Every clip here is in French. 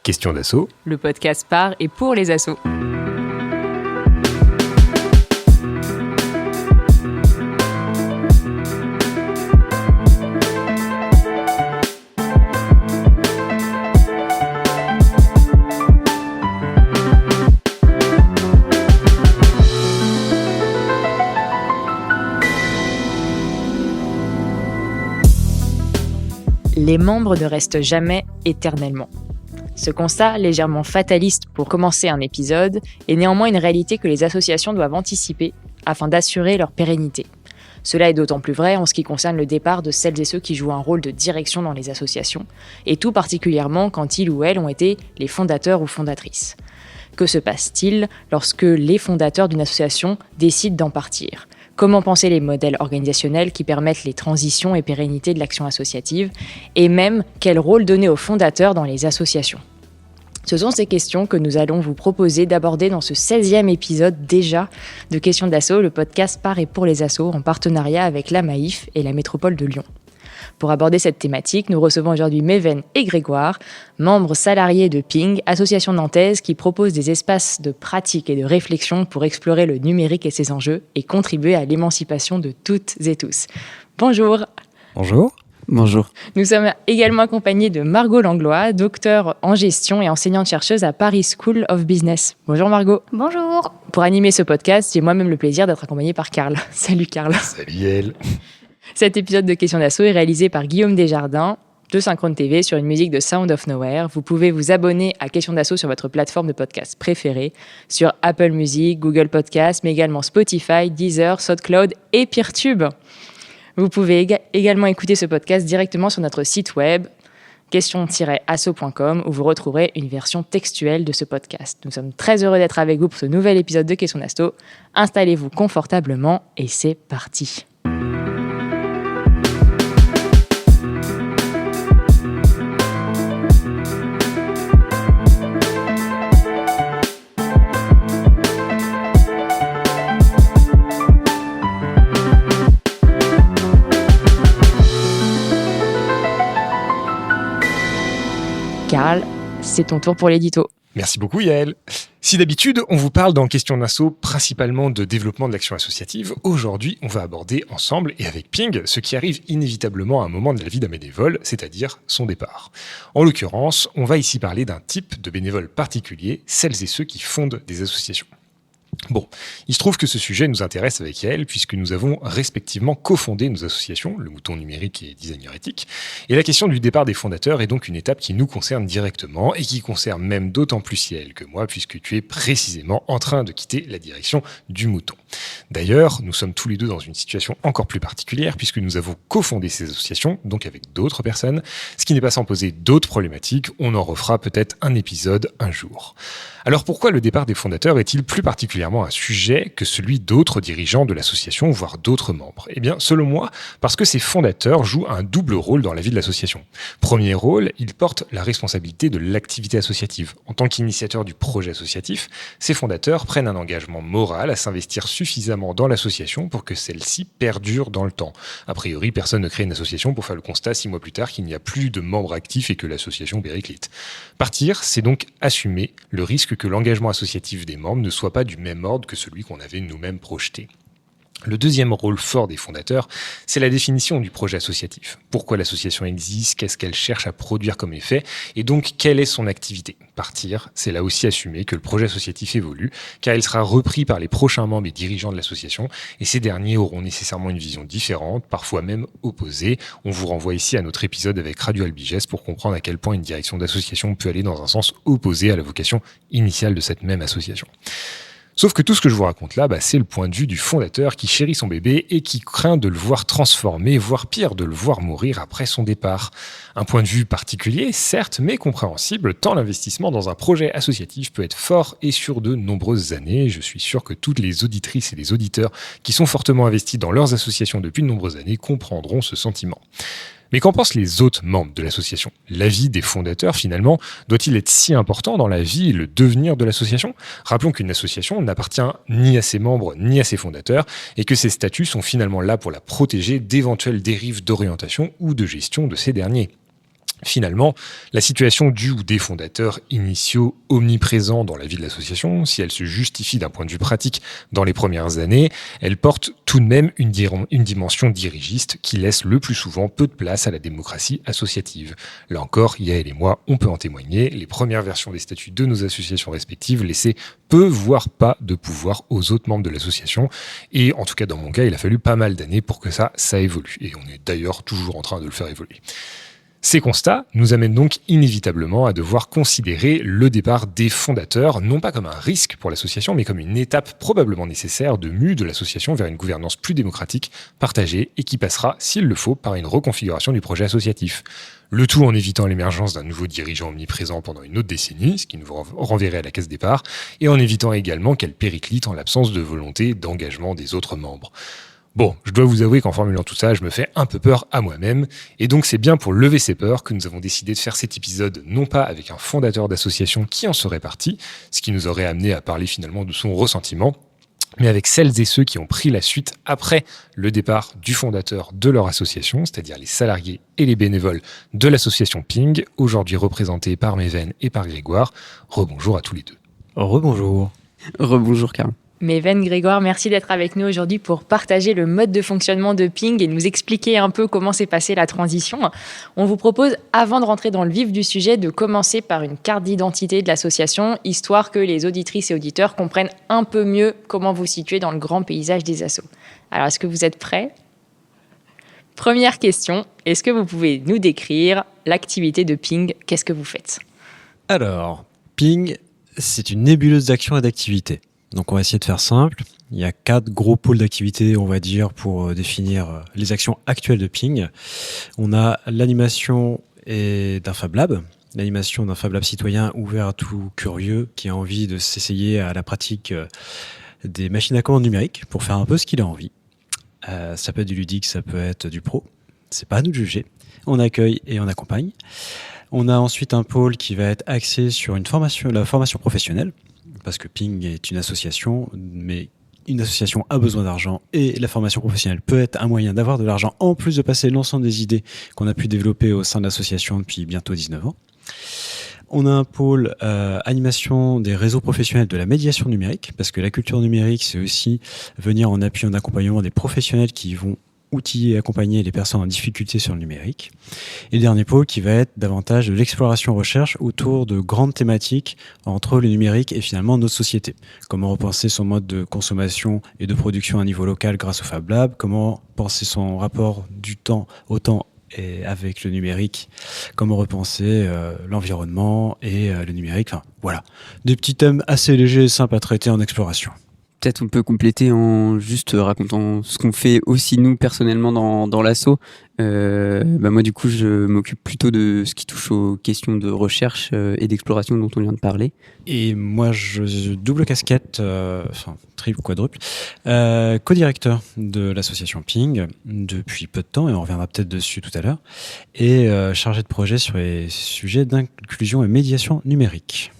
Question d'assaut. Le podcast par et pour les assos. Les membres ne restent jamais éternellement. Ce constat, légèrement fataliste pour commencer un épisode, est néanmoins une réalité que les associations doivent anticiper afin d'assurer leur pérennité. Cela est d'autant plus vrai en ce qui concerne le départ de celles et ceux qui jouent un rôle de direction dans les associations, et tout particulièrement quand ils ou elles ont été les fondateurs ou fondatrices. Que se passe-t-il lorsque les fondateurs d'une association décident d'en partir ? Comment penser les modèles organisationnels qui permettent les transitions et pérennités de l'action associative ? Et même, quel rôle donner aux fondateurs dans les associations ? Ce sont ces questions que nous allons vous proposer d'aborder dans ce 16e épisode déjà de Questions d'Asso, le podcast par et pour les assos en partenariat avec la Maïf et la métropole de Lyon. Pour aborder cette thématique, nous recevons aujourd'hui Méven et Grégoire, membres salariés de Ping, association nantaise qui propose des espaces de pratique et de réflexion pour explorer le numérique et ses enjeux et contribuer à l'émancipation de toutes et tous. Bonjour. Bonjour. Bonjour. Nous sommes également accompagnés de Margot Langlois, docteure en gestion et enseignante-chercheuse à Paris School of Business. Bonjour Margot. Bonjour. Pour animer ce podcast, j'ai moi-même le plaisir d'être accompagnée par Karl. Salut Karl. Salut Yael. Cet épisode de Questions d'Asso est réalisé par Guillaume Desjardins de Synchrone TV sur une musique de Sound of Nowhere. Vous pouvez vous abonner à Questions d'Asso sur votre plateforme de podcast préférée, sur Apple Music, Google Podcast, mais également Spotify, Deezer, SoundCloud et Peertube. Vous pouvez également écouter ce podcast directement sur notre site web question-asso.com où vous retrouverez une version textuelle de ce podcast. Nous sommes très heureux d'être avec vous pour ce nouvel épisode de Questions d'Asso. Installez-vous confortablement et c'est parti. Karl, c'est ton tour pour l'édito. Merci beaucoup Yael. Si d'habitude, on vous parle dans Questions d'Asso principalement de développement de l'action associative, aujourd'hui, on va aborder ensemble et avec Ping ce qui arrive inévitablement à un moment de la vie d'un bénévole, c'est-à-dire son départ. En l'occurrence, on va ici parler d'un type de bénévole particulier, celles et ceux qui fondent des associations. Bon, il se trouve que ce sujet nous intéresse avec Yael puisque nous avons respectivement cofondé nos associations, le Mouton Numérique et Designer Éthique. Et la question du départ des fondateurs est donc une étape qui nous concerne directement et qui concerne même d'autant plus Yael que moi puisque tu es précisément en train de quitter la direction du Mouton. D'ailleurs, nous sommes tous les deux dans une situation encore plus particulière puisque nous avons cofondé ces associations, donc avec d'autres personnes, ce qui n'est pas sans poser d'autres problématiques. On en refera peut-être un épisode un jour. Alors pourquoi le départ des fondateurs est-il plus particulièrement un sujet que celui d'autres dirigeants de l'association, voire d'autres membres ? Eh bien, selon moi, parce que ces fondateurs jouent un double rôle dans la vie de l'association. Premier rôle, ils portent la responsabilité de l'activité associative. En tant qu'initiateurs du projet associatif, ces fondateurs prennent un engagement moral à s'investir suffisamment dans l'association pour que celle-ci perdure dans le temps. A priori, personne ne crée une association pour faire le constat 6 mois plus tard qu'il n'y a plus de membres actifs et que l'association périclite. Partir, c'est donc assumer le risque que l'engagement associatif des membres ne soit pas du même ordre que celui qu'on avait nous-mêmes projeté. Le deuxième rôle fort des fondateurs, c'est la définition du projet associatif. Pourquoi l'association existe, qu'est-ce qu'elle cherche à produire comme effet, et donc quelle est son activité ? Partir, c'est là aussi assumer que le projet associatif évolue, car il sera repris par les prochains membres et dirigeants de l'association, et ces derniers auront nécessairement une vision différente, parfois même opposée. On vous renvoie ici à notre épisode avec Radio Albiges pour comprendre à quel point une direction d'association peut aller dans un sens opposé à la vocation initiale de cette même association. Sauf que tout ce que je vous raconte là, c'est le point de vue du fondateur qui chérit son bébé et qui craint de le voir transformer, voire pire, de le voir mourir après son départ. Un point de vue particulier, certes, mais compréhensible, tant l'investissement dans un projet associatif peut être fort et sur de nombreuses années. Je suis sûr que toutes les auditrices et les auditeurs qui sont fortement investis dans leurs associations depuis de nombreuses années comprendront ce sentiment. Mais qu'en pensent les autres membres de l'association ? L'avis des fondateurs, finalement, doit-il être si important dans la vie et le devenir de l'association ? Rappelons qu'une association n'appartient ni à ses membres ni à ses fondateurs et que ses statuts sont finalement là pour la protéger d'éventuelles dérives d'orientation ou de gestion de ces derniers. Finalement, la situation du ou des fondateurs initiaux omniprésents dans la vie de l'association, si elle se justifie d'un point de vue pratique dans les premières années, elle porte tout de même une dimension dirigiste qui laisse le plus souvent peu de place à la démocratie associative. Là encore, Yael et moi, on peut en témoigner, les premières versions des statuts de nos associations respectives laissaient peu, voire pas de pouvoir aux autres membres de l'association. Et en tout cas, dans mon cas, il a fallu pas mal d'années pour que ça évolue. Et on est d'ailleurs toujours en train de le faire évoluer. Ces constats nous amènent donc inévitablement à devoir considérer le départ des fondateurs, non pas comme un risque pour l'association, mais comme une étape probablement nécessaire de mue de l'association vers une gouvernance plus démocratique, partagée, et qui passera, s'il le faut, par une reconfiguration du projet associatif. Le tout en évitant l'émergence d'un nouveau dirigeant omniprésent pendant une autre décennie, ce qui nous renverrait à la case départ, et en évitant également qu'elle périclite en l'absence de volonté d'engagement des autres membres. Bon, je dois vous avouer qu'en formulant tout ça, je me fais un peu peur à moi-même, et donc c'est bien pour lever ces peurs que nous avons décidé de faire cet épisode non pas avec un fondateur d'association qui en serait parti, ce qui nous aurait amené à parler finalement de son ressentiment, mais avec celles et ceux qui ont pris la suite après le départ du fondateur de leur association, c'est-à-dire les salariés et les bénévoles de l'association Ping, aujourd'hui représentés par Méven et par Grégoire. Rebonjour à tous les deux. Rebonjour. Rebonjour Karl. Méven, Grégoire, merci d'être avec nous aujourd'hui pour partager le mode de fonctionnement de Ping et nous expliquer un peu comment s'est passée la transition. On vous propose, avant de rentrer dans le vif du sujet, de commencer par une carte d'identité de l'association, histoire que les auditrices et auditeurs comprennent un peu mieux comment vous situez dans le grand paysage des assos. Alors, est-ce que vous êtes prêts ? Première question, est-ce que vous pouvez nous décrire l'activité de Ping ? Qu'est-ce que vous faites ? Alors, Ping, c'est une nébuleuse d'actions et d'activités. Donc on va essayer de faire simple. Il y a 4 gros pôles d'activité, on va dire, pour définir les actions actuelles de Ping. On a l'animation d'un Fab Lab. L'animation d'un Fab Lab citoyen ouvert à tout curieux qui a envie de s'essayer à la pratique des machines à commande numériques pour faire un peu ce qu'il a envie. Ça peut être du ludique, ça peut être du pro. C'est pas à nous de juger. On accueille et on accompagne. On a ensuite un pôle qui va être axé sur la formation professionnelle. Parce que Ping est une association, mais une association a besoin d'argent et la formation professionnelle peut être un moyen d'avoir de l'argent en plus de passer l'ensemble des idées qu'on a pu développer au sein de l'association depuis bientôt 19 ans. On a un pôle animation des réseaux professionnels de la médiation numérique, parce que la culture numérique, c'est aussi venir en appui, en accompagnement des professionnels qui vont outiller et accompagner les personnes en difficulté sur le numérique. Et le dernier pôle qui va être davantage de l'exploration-recherche autour de grandes thématiques entre le numérique et finalement notre société. Comment repenser son mode de consommation et de production à un niveau local grâce au Fab Lab, comment penser son rapport du temps au temps et avec le numérique, comment repenser l'environnement et le numérique. Enfin, voilà, des petits thèmes assez légers et simples à traiter en exploration. Peut-être on peut compléter en juste racontant ce qu'on fait aussi nous personnellement dans l'asso. Moi du coup je m'occupe plutôt de ce qui touche aux questions de recherche et d'exploration dont on vient de parler. Et moi je double casquette, triple, quadruple, co-directeur de l'association Ping depuis peu de temps, et on reviendra peut-être dessus tout à l'heure, et chargé de projet sur les sujets d'inclusion et médiation numérique.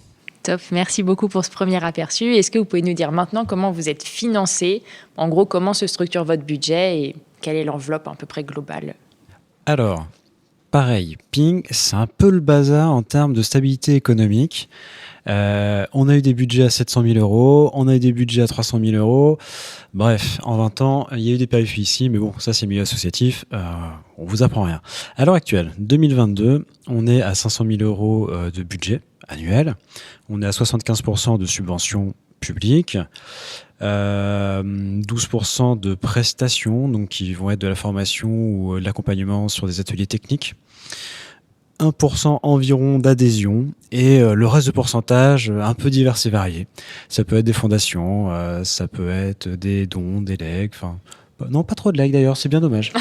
Top, merci beaucoup pour ce premier aperçu. Est-ce que vous pouvez nous dire maintenant comment vous êtes financé ? En gros, comment se structure votre budget et quelle est l'enveloppe à peu près globale ? Alors, pareil, Ping, c'est un peu le bazar en termes de stabilité économique. On a eu des budgets à 700 000 euros, on a eu des budgets à 300 000 euros. Bref, en 20 ans, il y a eu des péripéties, mais bon, ça c'est milieu associatif, on vous apprend rien. À l'heure actuelle, 2022, on est à 500 000 euros de budget annuel, on est à 75% de subventions publiques, 12% de prestations, donc qui vont être de la formation ou de l'accompagnement sur des ateliers techniques, 1% environ d'adhésion et le reste de pourcentage un peu divers et varié. Ça peut être des fondations, ça peut être des dons, des legs, enfin... Non, pas trop de legs d'ailleurs, c'est bien dommage.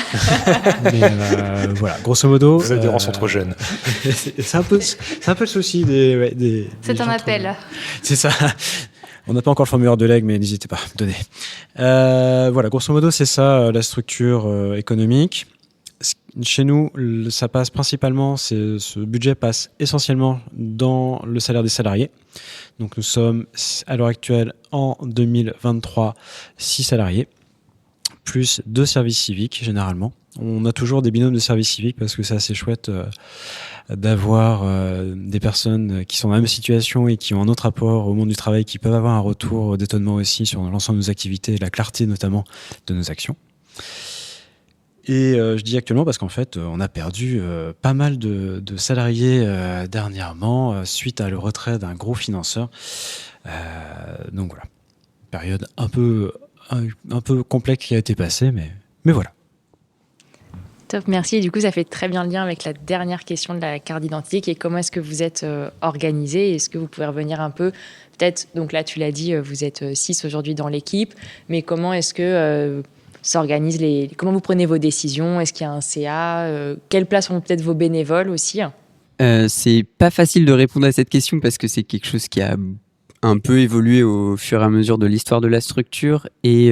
Mais voilà, grosso modo... Vos adhérents sont trop jeunes. c'est un peu le souci des C'est un appel. C'est ça. On n'a pas encore le formulaire de leg, mais n'hésitez pas, donnez. Voilà, grosso modo, c'est ça la structure économique. Chez nous, ça passe principalement, ce budget passe essentiellement dans le salaire des salariés. Donc nous sommes à l'heure actuelle en 2023 6 salariés. plus 2 services civiques généralement. On a toujours des binômes de services civiques parce que c'est assez chouette d'avoir des personnes qui sont dans la même situation et qui ont un autre rapport au monde du travail, qui peuvent avoir un retour d'étonnement aussi sur l'ensemble de nos activités et la clarté notamment de nos actions. Et je dis actuellement parce qu'en fait, on a perdu pas mal de salariés dernièrement suite à le retrait d'un gros financeur. Donc voilà, période un peu complexe qui a été passée, mais voilà. Top, merci. Et du coup, ça fait très bien le lien avec la dernière question de la carte d'identité, qui est comment est-ce que vous êtes organisé? Est-ce que vous pouvez revenir un peu, peut-être, donc là, tu l'as dit, vous êtes 6 aujourd'hui dans l'équipe, mais comment est-ce que s'organise comment vous prenez vos décisions? Est-ce qu'il y a un CA? Quelle place ont peut-être vos bénévoles aussi? C'est pas facile de répondre à cette question parce que c'est quelque chose qui a un peu évolué au fur et à mesure de l'histoire de la structure. Et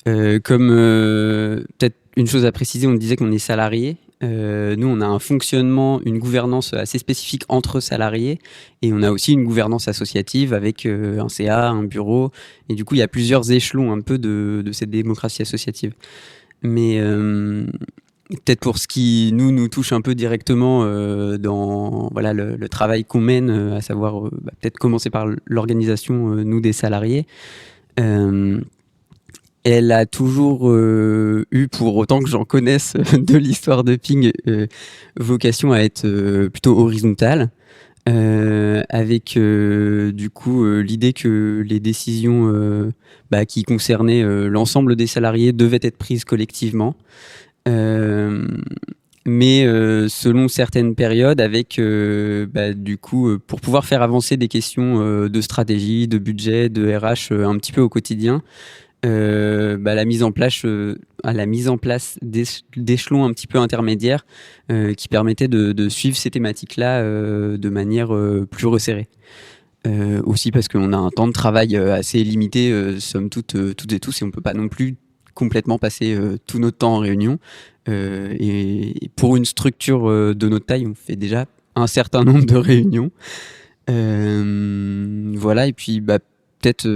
comme peut-être une chose à préciser, on disait qu'on est salarié. Nous, on a un fonctionnement, une gouvernance assez spécifique entre salariés, et on a aussi une gouvernance associative avec un CA, un bureau, et du coup, il y a plusieurs échelons un peu de cette démocratie associative. Mais peut-être pour ce qui nous touche un peu directement dans voilà, le travail qu'on mène, à savoir peut-être commencer par l'organisation, nous, des salariés. Elle a toujours eu, pour autant que j'en connaisse de l'histoire de Ping, vocation à être plutôt horizontale, avec du coup l'idée que les décisions qui concernaient l'ensemble des salariés devaient être prises collectivement, mais selon certaines périodes, avec du coup pour pouvoir faire avancer des questions de stratégie, de budget, de RH un petit peu au quotidien. La mise en place d'échelons un petit peu intermédiaires qui permettaient de suivre ces thématiques-là de manière plus resserrée. Aussi parce qu'on a un temps de travail assez limité, somme toute, toutes et tous, et on ne peut pas non plus complètement passer tout notre temps en réunion. Et pour une structure de notre taille, on fait déjà un certain nombre de réunions. Voilà, et puis peut-être...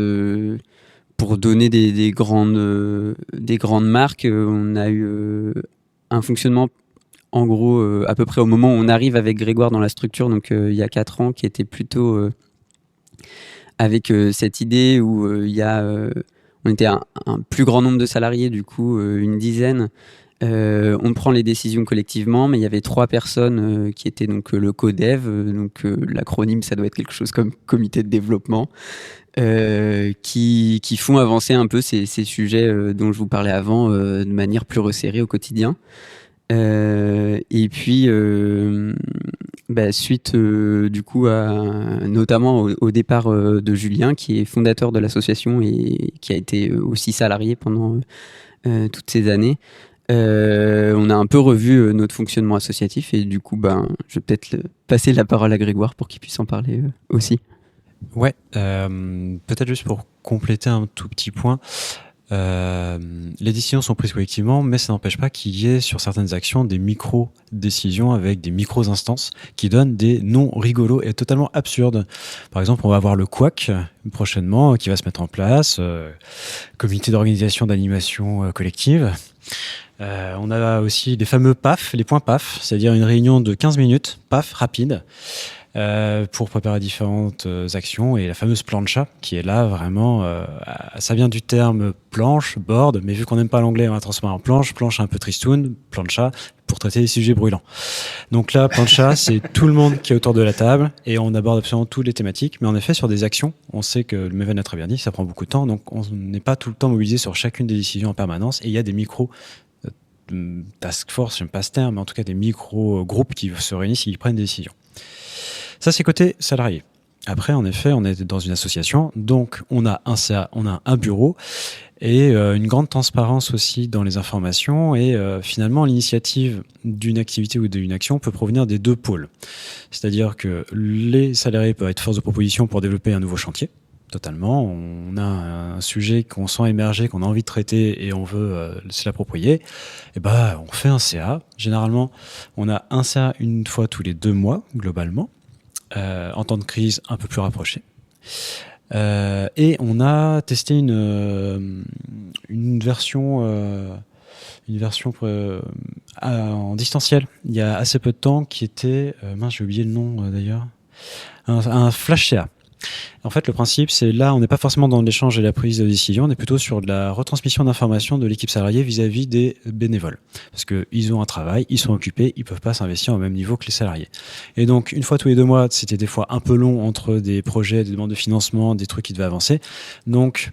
pour donner des grandes marques, on a eu un fonctionnement, en gros, à peu près au moment où on arrive avec Grégoire dans la structure, donc il y a 4 ans, qui était plutôt avec cette idée où on était un plus grand nombre de salariés, du coup, une dizaine. On prend les décisions collectivement, mais il y avait 3 personnes qui étaient donc le CODEV, donc l'acronyme, ça doit être quelque chose comme comité de développement, qui font avancer un peu ces sujets dont je vous parlais avant de manière plus resserrée au quotidien. Et puis suite du coup notamment au départ de Julien, qui est fondateur de l'association et qui a été aussi salarié pendant toutes ces années, on a un peu revu notre fonctionnement associatif, et du coup je vais peut-être passer la parole à Grégoire pour qu'il puisse en parler aussi. Ouais, peut-être juste pour compléter un tout petit point, les décisions sont prises collectivement, mais ça n'empêche pas qu'il y ait sur certaines actions des micro-décisions avec des micro-instances qui donnent des noms rigolos et totalement absurdes. Par exemple, on va avoir le couac prochainement qui va se mettre en place, comité d'organisation d'animation collective. On a aussi les fameux PAF, les points PAF, c'est-à-dire une réunion de 15 minutes, PAF, rapide, pour préparer différentes actions, et la fameuse plancha qui est là vraiment, ça vient du terme planche, board, mais vu qu'on n'aime pas l'anglais, on va transformer en planche un peu tristoun, plancha, pour traiter des sujets brûlants. Donc là, plancha, c'est tout le monde qui est autour de la table et on aborde absolument toutes les thématiques, mais en effet sur des actions, on sait que le Maven a très bien dit, ça prend beaucoup de temps, donc on n'est pas tout le temps mobilisé sur chacune des décisions en permanence, et il y a des micros task force, j'aime pas ce terme, mais en tout cas des micro-groupes qui se réunissent et qui prennent des décisions. Ça, c'est côté salarié. Après, en effet, on est dans une association, donc on a un CA, on a un bureau, et une grande transparence aussi dans les informations, et finalement, l'initiative d'une activité ou d'une action peut provenir des 2 pôles. C'est-à-dire que les salariés peuvent être force de proposition pour développer un nouveau chantier, totalement. On a un sujet qu'on sent émerger, qu'on a envie de traiter et on veut se l'approprier. Et on fait un CA. Généralement, on a un CA une fois tous les 2 mois, globalement, en temps de crise un peu plus rapproché. Et on a testé une version en distanciel il y a assez peu de temps qui était, j'ai oublié le nom d'ailleurs, un flash CA. En fait, le principe, c'est là, on n'est pas forcément dans l'échange et la prise de décision, on est plutôt sur de la retransmission d'informations de l'équipe salariée vis-à-vis des bénévoles. Parce qu'ils ont un travail, ils sont occupés, ils peuvent pas s'investir au même niveau que les salariés. Et donc, une fois tous les 2 mois, c'était des fois un peu long entre des projets, des demandes de financement, des trucs qui devaient avancer. Donc,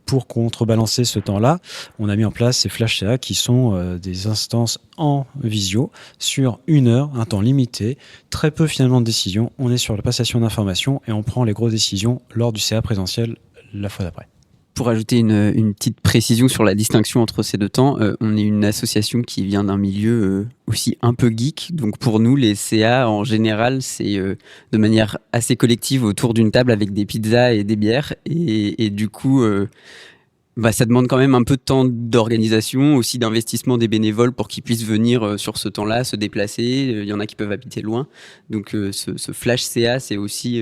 pour contrebalancer ce temps-là, on a mis en place ces flash CA qui sont des instances en visio sur 1 heure, un temps limité, très peu finalement de décisions. On est sur la passation d'informations et on prend les grosses décisions lors du CA présentiel la fois d'après. Pour ajouter une petite précision sur la distinction entre ces 2 temps, on est une association qui vient d'un milieu aussi un peu geek. Donc pour nous, les CA, en général, c'est de manière assez collective autour d'une table avec des pizzas et des bières. Et du coup, ça demande quand même un peu de temps d'organisation, aussi d'investissement des bénévoles pour qu'ils puissent venir sur ce temps-là, se déplacer. Il y en a qui peuvent habiter loin. Donc ce flash CA, c'est aussi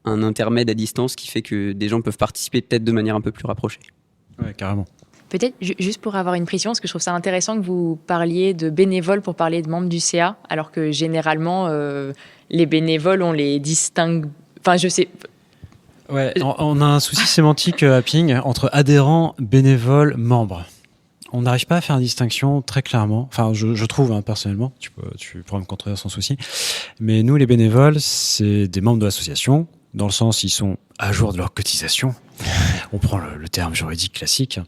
un intermède à distance qui fait que des gens peuvent participer peut-être de manière un peu plus rapprochée. Ouais, carrément. Peut-être juste pour avoir une précision, parce que je trouve ça intéressant que vous parliez de bénévoles pour parler de membres du CA, alors que généralement, les bénévoles, on les distingue... Enfin, je sais... Ouais, on a un souci sémantique à Ping entre adhérents, bénévoles, membres. On n'arrive pas à faire une distinction très clairement. Enfin, je trouve, personnellement, tu pourras me contredire sans souci. Mais nous, les bénévoles, c'est des membres de l'association, dans le sens ils sont à jour de leur cotisation. On prend le terme juridique classique.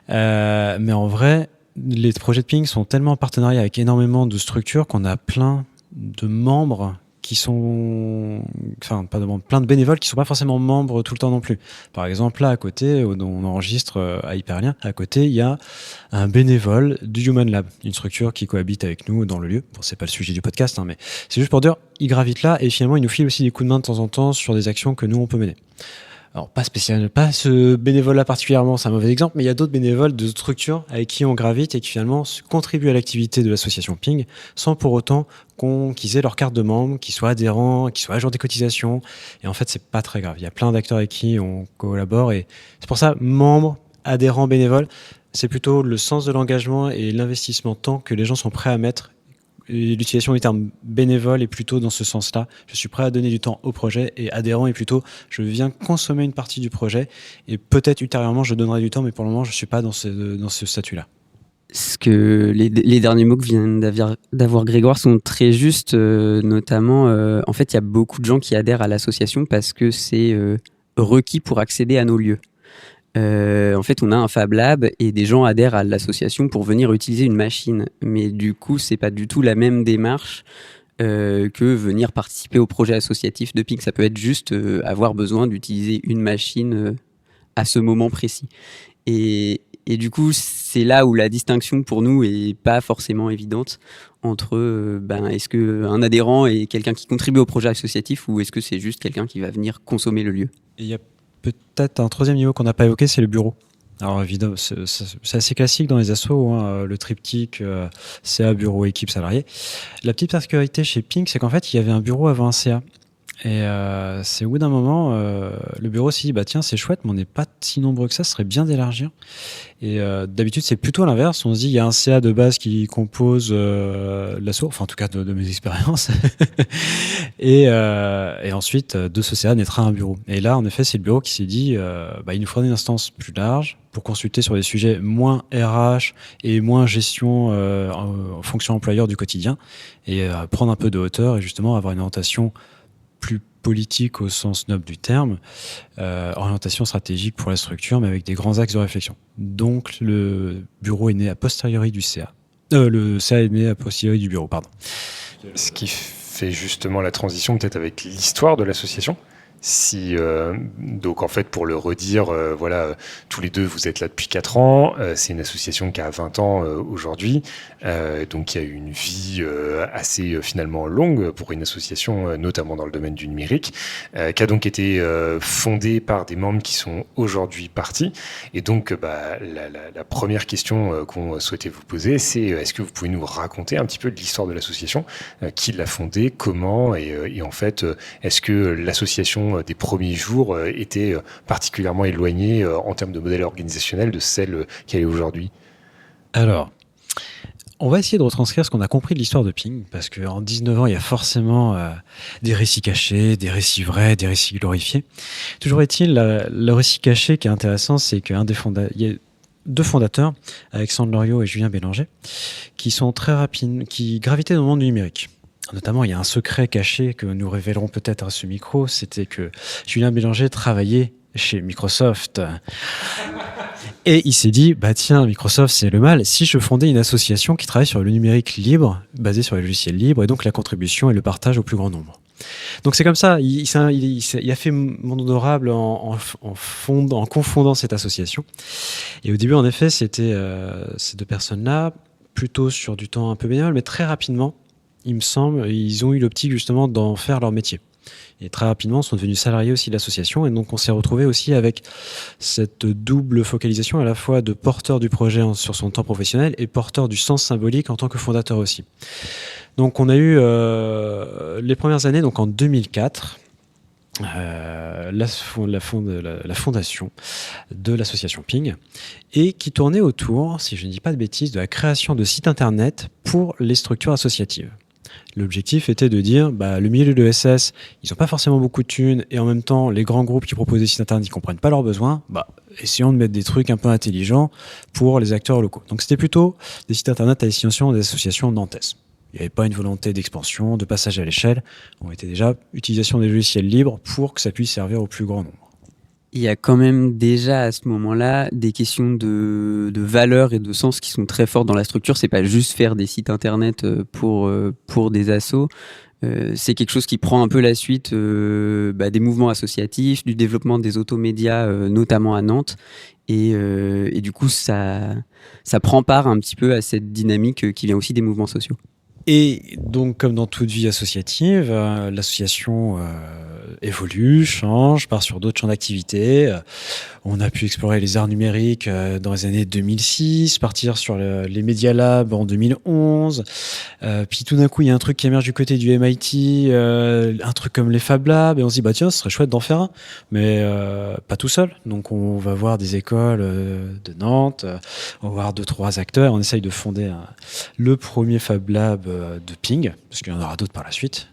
Mais en vrai, les projets de Ping sont tellement en partenariat avec énormément de structures qu'on a plein de membres qui sont, plein de bénévoles qui sont pas forcément membres tout le temps non plus. Par exemple, là, à côté, où on enregistre à Hyperlien, à côté, il y a un bénévole du Human Lab, une structure qui cohabite avec nous dans le lieu. Bon, c'est pas le sujet du podcast, mais c'est juste pour dire, il gravite là et finalement, il nous file aussi des coups de main de temps en temps sur des actions que nous, on peut mener. Alors, pas ce bénévole-là particulièrement, c'est un mauvais exemple, mais il y a d'autres bénévoles de structures avec qui on gravite et qui finalement contribuent à l'activité de l'association Ping sans pour autant qu'ils aient leur carte de membre, qu'ils soient adhérents, qu'ils soient à jour des cotisations. Et en fait, c'est pas très grave. Il y a plein d'acteurs avec qui on collabore et c'est pour ça, membres, adhérents, bénévoles, c'est plutôt le sens de l'engagement et l'investissement temps que les gens sont prêts à mettre. Et l'utilisation du terme bénévole est plutôt dans ce sens-là. Je suis prêt à donner du temps au projet et adhérent est plutôt je viens consommer une partie du projet et peut-être ultérieurement je donnerai du temps, mais pour le moment je suis pas dans ce statut-là. Ce que les derniers mots que vient d'avoir Grégoire sont très justes, notamment en fait il y a beaucoup de gens qui adhèrent à l'association parce que c'est requis pour accéder à nos lieux. En fait, on a un Fab Lab et des gens adhèrent à l'association pour venir utiliser une machine. Mais du coup, c'est pas du tout la même démarche que venir participer au projet associatif de Ping. Ça peut être juste avoir besoin d'utiliser une machine à ce moment précis. Et du coup, c'est là où la distinction pour nous est pas forcément évidente entre est-ce qu'un adhérent est quelqu'un qui contribue au projet associatif ou est-ce que c'est juste quelqu'un qui va venir consommer le lieu. Et il y a peut-être un troisième niveau qu'on n'a pas évoqué, c'est le bureau. Alors évidemment, c'est assez classique dans les assos, le triptyque CA, bureau, équipe, salarié. La petite particularité chez Ping, c'est qu'en fait, il y avait un bureau avant un CA. Et c'est au bout d'un moment, le bureau s'est dit, tiens, c'est chouette, mais on n'est pas si nombreux que ça, ce serait bien d'élargir. Et d'habitude, c'est plutôt l'inverse. On se dit, il y a un CA de base qui compose l'asso, enfin en tout cas de mes expériences. et ensuite, de ce CA naîtra un bureau. Et là, en effet, c'est le bureau qui s'est dit, il nous faudrait une instance plus large pour consulter sur des sujets moins RH et moins gestion en fonction employeur du quotidien et prendre un peu de hauteur et justement avoir une orientation plus politique au sens noble du terme, orientation stratégique pour la structure, mais avec des grands axes de réflexion. Donc, le bureau est né a posteriori du CA. Le CA est né a posteriori du bureau, pardon. Ce qui fait justement la transition peut-être avec l'histoire de l'association. Donc en fait, pour le redire, tous les deux, vous êtes là depuis 4 ans. C'est une association qui a 20 ans aujourd'hui. Donc il y a eu une vie assez finalement longue pour une association, notamment dans le domaine du numérique, qui a donc été fondée par des membres qui sont aujourd'hui partis. Et donc la première question qu'on souhaitait vous poser, c'est est-ce que vous pouvez nous raconter un petit peu de l'histoire de l'association, qui l'a fondée, comment, et en fait, est-ce que l'association l'association des premiers jours était particulièrement éloignée en termes de modèle organisationnel de celle qu'elle est aujourd'hui? Alors, on va essayer de retranscrire ce qu'on a compris de l'histoire de Ping, parce qu'en 19 ans, il y a forcément des récits cachés, des récits vrais, des récits glorifiés. Toujours est-il, le récit caché qui est intéressant, c'est qu'il y a deux fondateurs, Alexandre Loriot et Julien Bélanger, qui sont très rapides, qui gravitaient dans le monde du numérique. Notamment, il y a un secret caché que nous révélerons peut-être à ce micro, c'était que Julien Bélanger travaillait chez Microsoft. Et il s'est dit, bah tiens, Microsoft, c'est le mal. Si je fondais une association qui travaille sur le numérique libre, basée sur les logiciels libres, et donc la contribution et le partage au plus grand nombre. Donc c'est comme ça, il a fait monde honorable en confondant cette association. Et au début, en effet, c'était ces deux personnes-là, plutôt sur du temps un peu bénévole, mais très rapidement, il me semble, ils ont eu l'optique justement d'en faire leur métier. Et très rapidement, sont devenus salariés aussi de l'association. Et donc, on s'est retrouvé aussi avec cette double focalisation à la fois de porteur du projet sur son temps professionnel et porteur du sens symbolique en tant que fondateur aussi. Donc, on a eu les premières années, donc en 2004, la fondation de l'association Ping, et qui tournait autour, si je ne dis pas de bêtises, de la création de sites internet pour les structures associatives. L'objectif était de dire, le milieu de l'ESS, ils n'ont pas forcément beaucoup de thunes, et en même temps, les grands groupes qui proposent des sites internet, ils ne comprennent pas leurs besoins, essayons de mettre des trucs un peu intelligents pour les acteurs locaux. Donc c'était plutôt des sites internet à destination des associations nantaises. Il n'y avait pas une volonté d'expansion, de passage à l'échelle. On était déjà utilisation des logiciels libres pour que ça puisse servir au plus grand nombre. Il y a quand même déjà à ce moment-là des questions de valeur et de sens qui sont très fortes dans la structure. C'est pas juste faire des sites internet pour des assos. C'est quelque chose qui prend un peu la suite des mouvements associatifs, du développement des automédias, notamment à Nantes. Et du coup, ça prend part un petit peu à cette dynamique qui vient aussi des mouvements sociaux. Et donc, comme dans toute vie associative, l'association évolue, change, part sur d'autres champs d'activité. On a pu explorer les arts numériques dans les années 2006, partir sur les Media Labs en 2011. Puis tout d'un coup, il y a un truc qui émerge du côté du MIT, un truc comme les Fab Labs, et on se dit, tiens, ce serait chouette d'en faire un, mais pas tout seul. Donc, on va voir des écoles de Nantes, on va voir 2-3 acteurs, on essaye de fonder le premier Fab Lab de Ping, parce qu'il y en aura d'autres par la suite.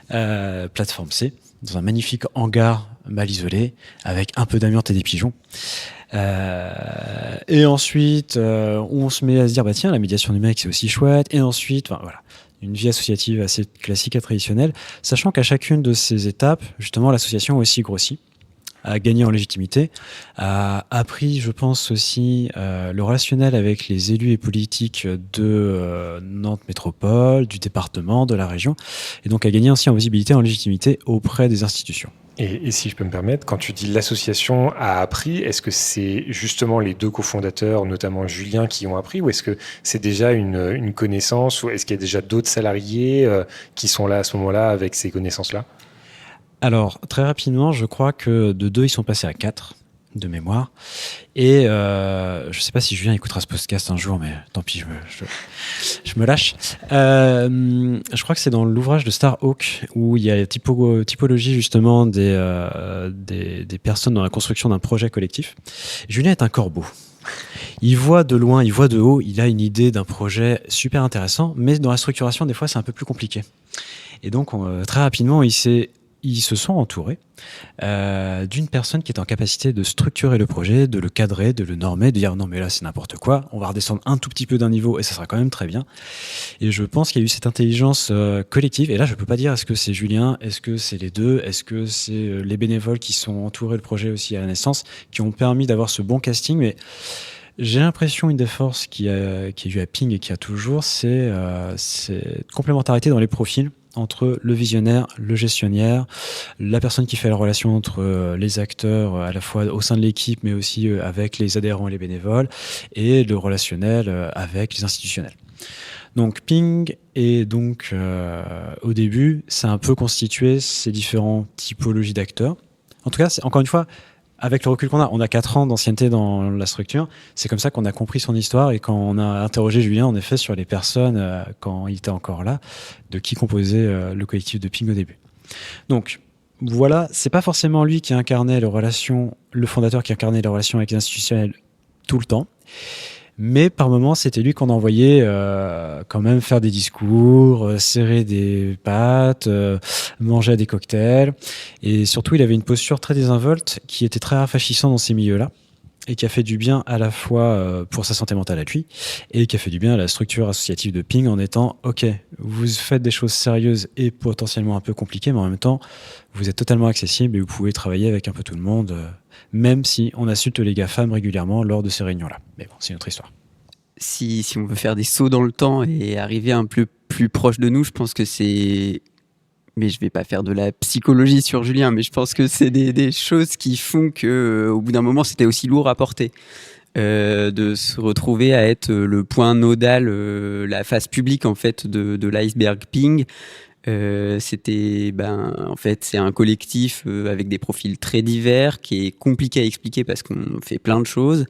Plateforme C, dans un magnifique hangar mal isolé, avec un peu d'amiante et des pigeons. Et ensuite, on se met à se dire, tiens, la médiation numérique, c'est aussi chouette. Et ensuite, voilà, une vie associative assez classique et traditionnelle, sachant qu'à chacune de ces étapes, justement, l'association a aussi grossi, a gagné en légitimité, a appris, je pense aussi, le relationnel avec les élus et politiques de Nantes Métropole, du département, de la région, et donc a gagné aussi en visibilité, en légitimité auprès des institutions. Et si je peux me permettre, quand tu dis l'association a appris, est-ce que c'est justement les deux cofondateurs, notamment Julien, qui ont appris, ou est-ce que c'est déjà une connaissance, ou est-ce qu'il y a déjà d'autres salariés qui sont là à ce moment-là avec ces connaissances-là ? Alors, très rapidement, je crois que de 2, ils sont passés à 4, de mémoire. Et je ne sais pas si Julien écoutera ce podcast un jour, mais tant pis, je me lâche. Je crois que c'est dans l'ouvrage de Starhawk, où il y a la typologie justement des personnes dans la construction d'un projet collectif. Julien est un corbeau. Il voit de loin, il voit de haut, il a une idée d'un projet super intéressant, mais dans la structuration, des fois, c'est un peu plus compliqué. Et donc, très rapidement, ils se sont entourés d'une personne qui est en capacité de structurer le projet, de le cadrer, de le normer, de dire non mais là c'est n'importe quoi, on va redescendre un tout petit peu d'un niveau et ça sera quand même très bien. Et je pense qu'il y a eu cette intelligence collective, et là je peux pas dire est-ce que c'est Julien, est-ce que c'est les deux, est-ce que c'est les bénévoles qui sont entourés le projet aussi à la naissance, qui ont permis d'avoir ce bon casting, mais j'ai l'impression une des forces qui a eu à Ping et qui a toujours, c'est complémentarité dans les profils entre le visionnaire, le gestionnaire, la personne qui fait la relation entre les acteurs à la fois au sein de l'équipe mais aussi avec les adhérents et les bénévoles, et le relationnel avec les institutionnels. Donc Ping est donc au début, ça a un peu constitué ces différentes typologies d'acteurs. En tout cas, encore une fois, avec le recul qu'on a 4 ans d'ancienneté dans la structure, c'est comme ça qu'on a compris son histoire, et quand on a interrogé Julien, en effet, sur les personnes, quand il était encore là, de qui composait le collectif de Ping au début. Donc, voilà, c'est pas forcément lui qui incarnait le fondateur qui incarnait les relations avec les institutionnels tout le temps. Mais par moments, c'était lui qu'on envoyait quand même faire des discours, serrer des pattes, manger à des cocktails. Et surtout, il avait une posture très désinvolte qui était très rafraîchissante dans ces milieux-là et qui a fait du bien à la fois pour sa santé mentale à lui et qui a fait du bien à la structure associative de Ping en étant « Ok, vous faites des choses sérieuses et potentiellement un peu compliquées, mais en même temps, vous êtes totalement accessible et vous pouvez travailler avec un peu tout le monde. » Même si on insulte les GAFAM régulièrement lors de ces réunions-là. Mais bon, c'est une autre histoire. Si on veut faire des sauts dans le temps et arriver un peu plus proche de nous, je pense que c'est... Mais je vais pas faire de la psychologie sur Julien, mais je pense que c'est des choses qui font que, au bout d'un moment, c'était aussi lourd à porter. De se retrouver à être le point nodal, la face publique en fait de l'iceberg Ping. C'était en fait c'est un collectif avec des profils très divers qui est compliqué à expliquer parce qu'on fait plein de choses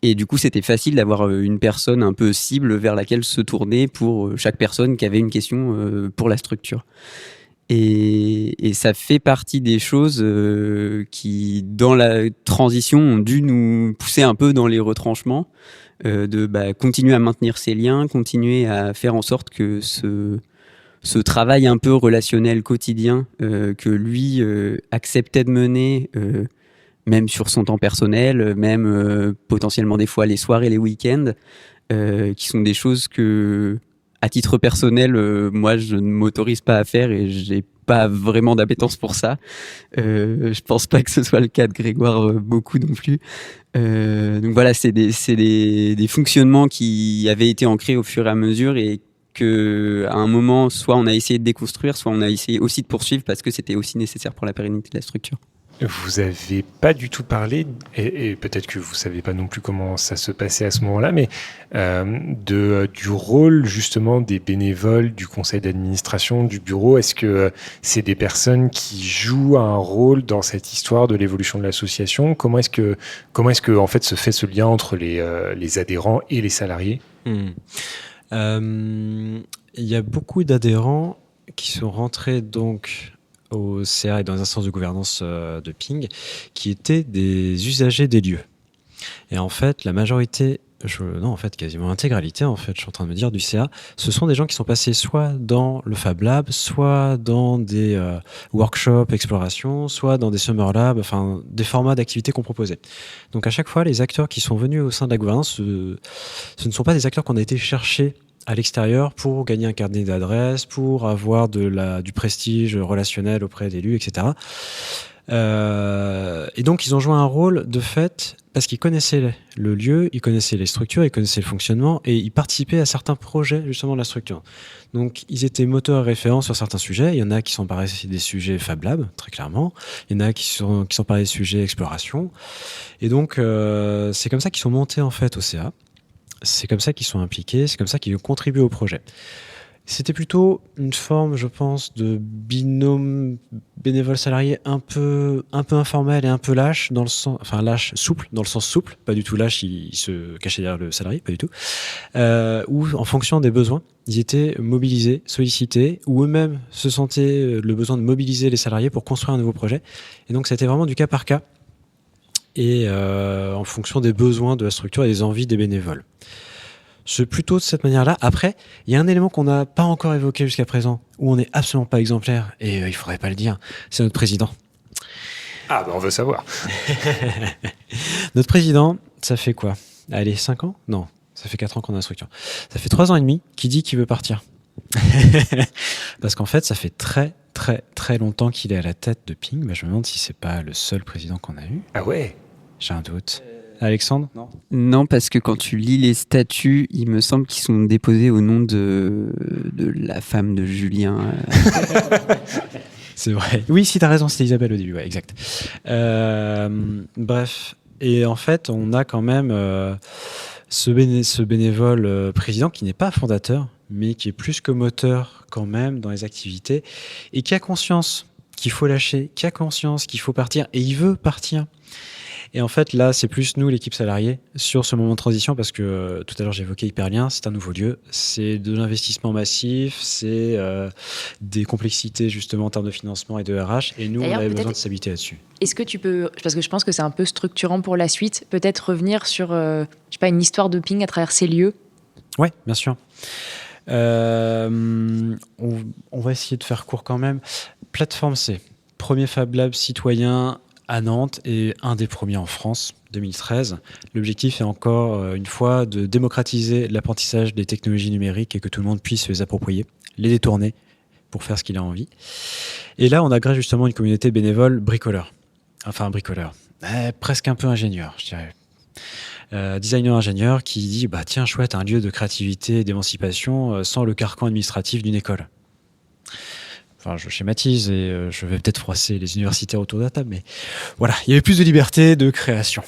et du coup c'était facile d'avoir une personne un peu cible vers laquelle se tourner pour chaque personne qui avait une question pour la structure et ça fait partie des choses qui dans la transition ont dû nous pousser un peu dans les retranchements de continuer à maintenir ces liens, continuer à faire en sorte que ce travail un peu relationnel quotidien que lui acceptait de mener, même sur son temps personnel, même potentiellement des fois les soirs et les week-ends, qui sont des choses que, à titre personnel, moi je ne m'autorise pas à faire et j'ai pas vraiment d'appétence pour ça. Je pense pas que ce soit le cas de Grégoire beaucoup non plus. Donc voilà, c'est des fonctionnements qui avaient été ancrés au fur et à mesure et qu'à un moment, soit on a essayé de déconstruire, soit on a essayé aussi de poursuivre parce que c'était aussi nécessaire pour la pérennité de la structure. Vous avez pas du tout parlé, et peut-être que vous savez pas non plus comment ça se passait à ce moment-là, mais du rôle justement des bénévoles, du conseil d'administration, du bureau. Est-ce que c'est des personnes qui jouent un rôle dans cette histoire de l'évolution de l'association ? Comment est-ce que en fait se fait ce lien entre les adhérents et les salariés ? Il y a beaucoup d'adhérents qui sont rentrés donc au CA et dans les instances de gouvernance de Ping, qui étaient des usagers des lieux. Et en fait, la majorité, quasiment l'intégralité, en fait, je suis en train de me dire, du CA, ce sont des gens qui sont passés soit dans le Fab Lab, soit dans des workshops exploration, soit dans des Summer Labs, enfin, des formats d'activités qu'on proposait. Donc à chaque fois, les acteurs qui sont venus au sein de la gouvernance, ce ne sont pas des acteurs qu'on a été chercher à l'extérieur pour gagner un carnet d'adresses, pour avoir du prestige relationnel auprès d'élus, etc. Et donc, ils ont joué un rôle de fait parce qu'ils connaissaient le lieu, ils connaissaient les structures, ils connaissaient le fonctionnement et ils participaient à certains projets justement de la structure. Donc, ils étaient moteurs et référents sur certains sujets. Il y en a qui sont parés des sujets Fab Lab, très clairement. Il y en a qui sont parés des sujets exploration. Et donc, c'est comme ça qu'ils sont montés en fait au CA. C'est comme ça qu'ils sont impliqués, c'est comme ça qu'ils ont contribué au projet. C'était plutôt une forme, je pense, de binôme bénévole-salarié un peu informel et un peu lâche, souple, dans le sens souple, pas du tout lâche, il se cachait derrière le salarié, pas du tout, où en fonction des besoins, ils étaient mobilisés, sollicités, ou eux-mêmes se sentaient le besoin de mobiliser les salariés pour construire un nouveau projet. Et donc c'était vraiment du cas par cas, et en fonction des besoins de la structure et des envies des bénévoles. C'est plutôt de cette manière-là. Après, il y a un élément qu'on n'a pas encore évoqué jusqu'à présent, où on n'est absolument pas exemplaire, et il faudrait pas le dire, c'est notre président. Ah, on veut savoir. Notre président, ça fait quoi ? Allez, 5 ans ? Non, ça fait 4 ans qu'on a la structure. Ça fait 3 ans et demi qu'il dit qu'il veut partir. Parce qu'en fait, ça fait très, très, très longtemps qu'il est à la tête de Ping. Je me demande si c'est pas le seul président qu'on a eu. Ah ouais ? J'ai un doute. Alexandre ? Non, parce que quand tu lis les statuts, il me semble qu'ils sont déposés au nom de la femme de Julien. C'est vrai. Oui, si t'as raison, c'était Isabelle au début, ouais, exact. Bref, et en fait, on a quand même ce bénévole président qui n'est pas fondateur, mais qui est plus que moteur quand même dans les activités, et qui a conscience qu'il faut lâcher, qui a conscience qu'il faut partir, et il veut partir. Et en fait, là, c'est plus nous, l'équipe salariée, sur ce moment de transition, parce que tout à l'heure, j'évoquais Hyperlien, c'est un nouveau lieu, c'est de l'investissement massif, c'est des complexités, justement, en termes de financement et de RH, et nous, on D'ailleurs, avait peut-être- besoin de s'habiter là-dessus. Est-ce que tu peux, parce que je pense que c'est un peu structurant pour la suite, peut-être revenir sur, je sais pas, une histoire de Ping à travers ces lieux? Ouais, bien sûr. On va essayer de faire court quand même. Plateforme C, premier Fab Lab citoyen à Nantes et un des premiers en France, 2013. L'objectif est encore une fois de démocratiser l'apprentissage des technologies numériques et que tout le monde puisse les approprier, les détourner pour faire ce qu'il a envie. Et là, on agrège justement une communauté bénévole bricoleur. Enfin, bricoleur. Presque un peu ingénieur, je dirais. Designer-ingénieur qui dit bah tiens chouette, un lieu de créativité et d'émancipation sans le carcan administratif d'une école. Enfin, je schématise et je vais peut-être froisser les universitaires autour de la table, mais voilà, il y avait plus de liberté de création.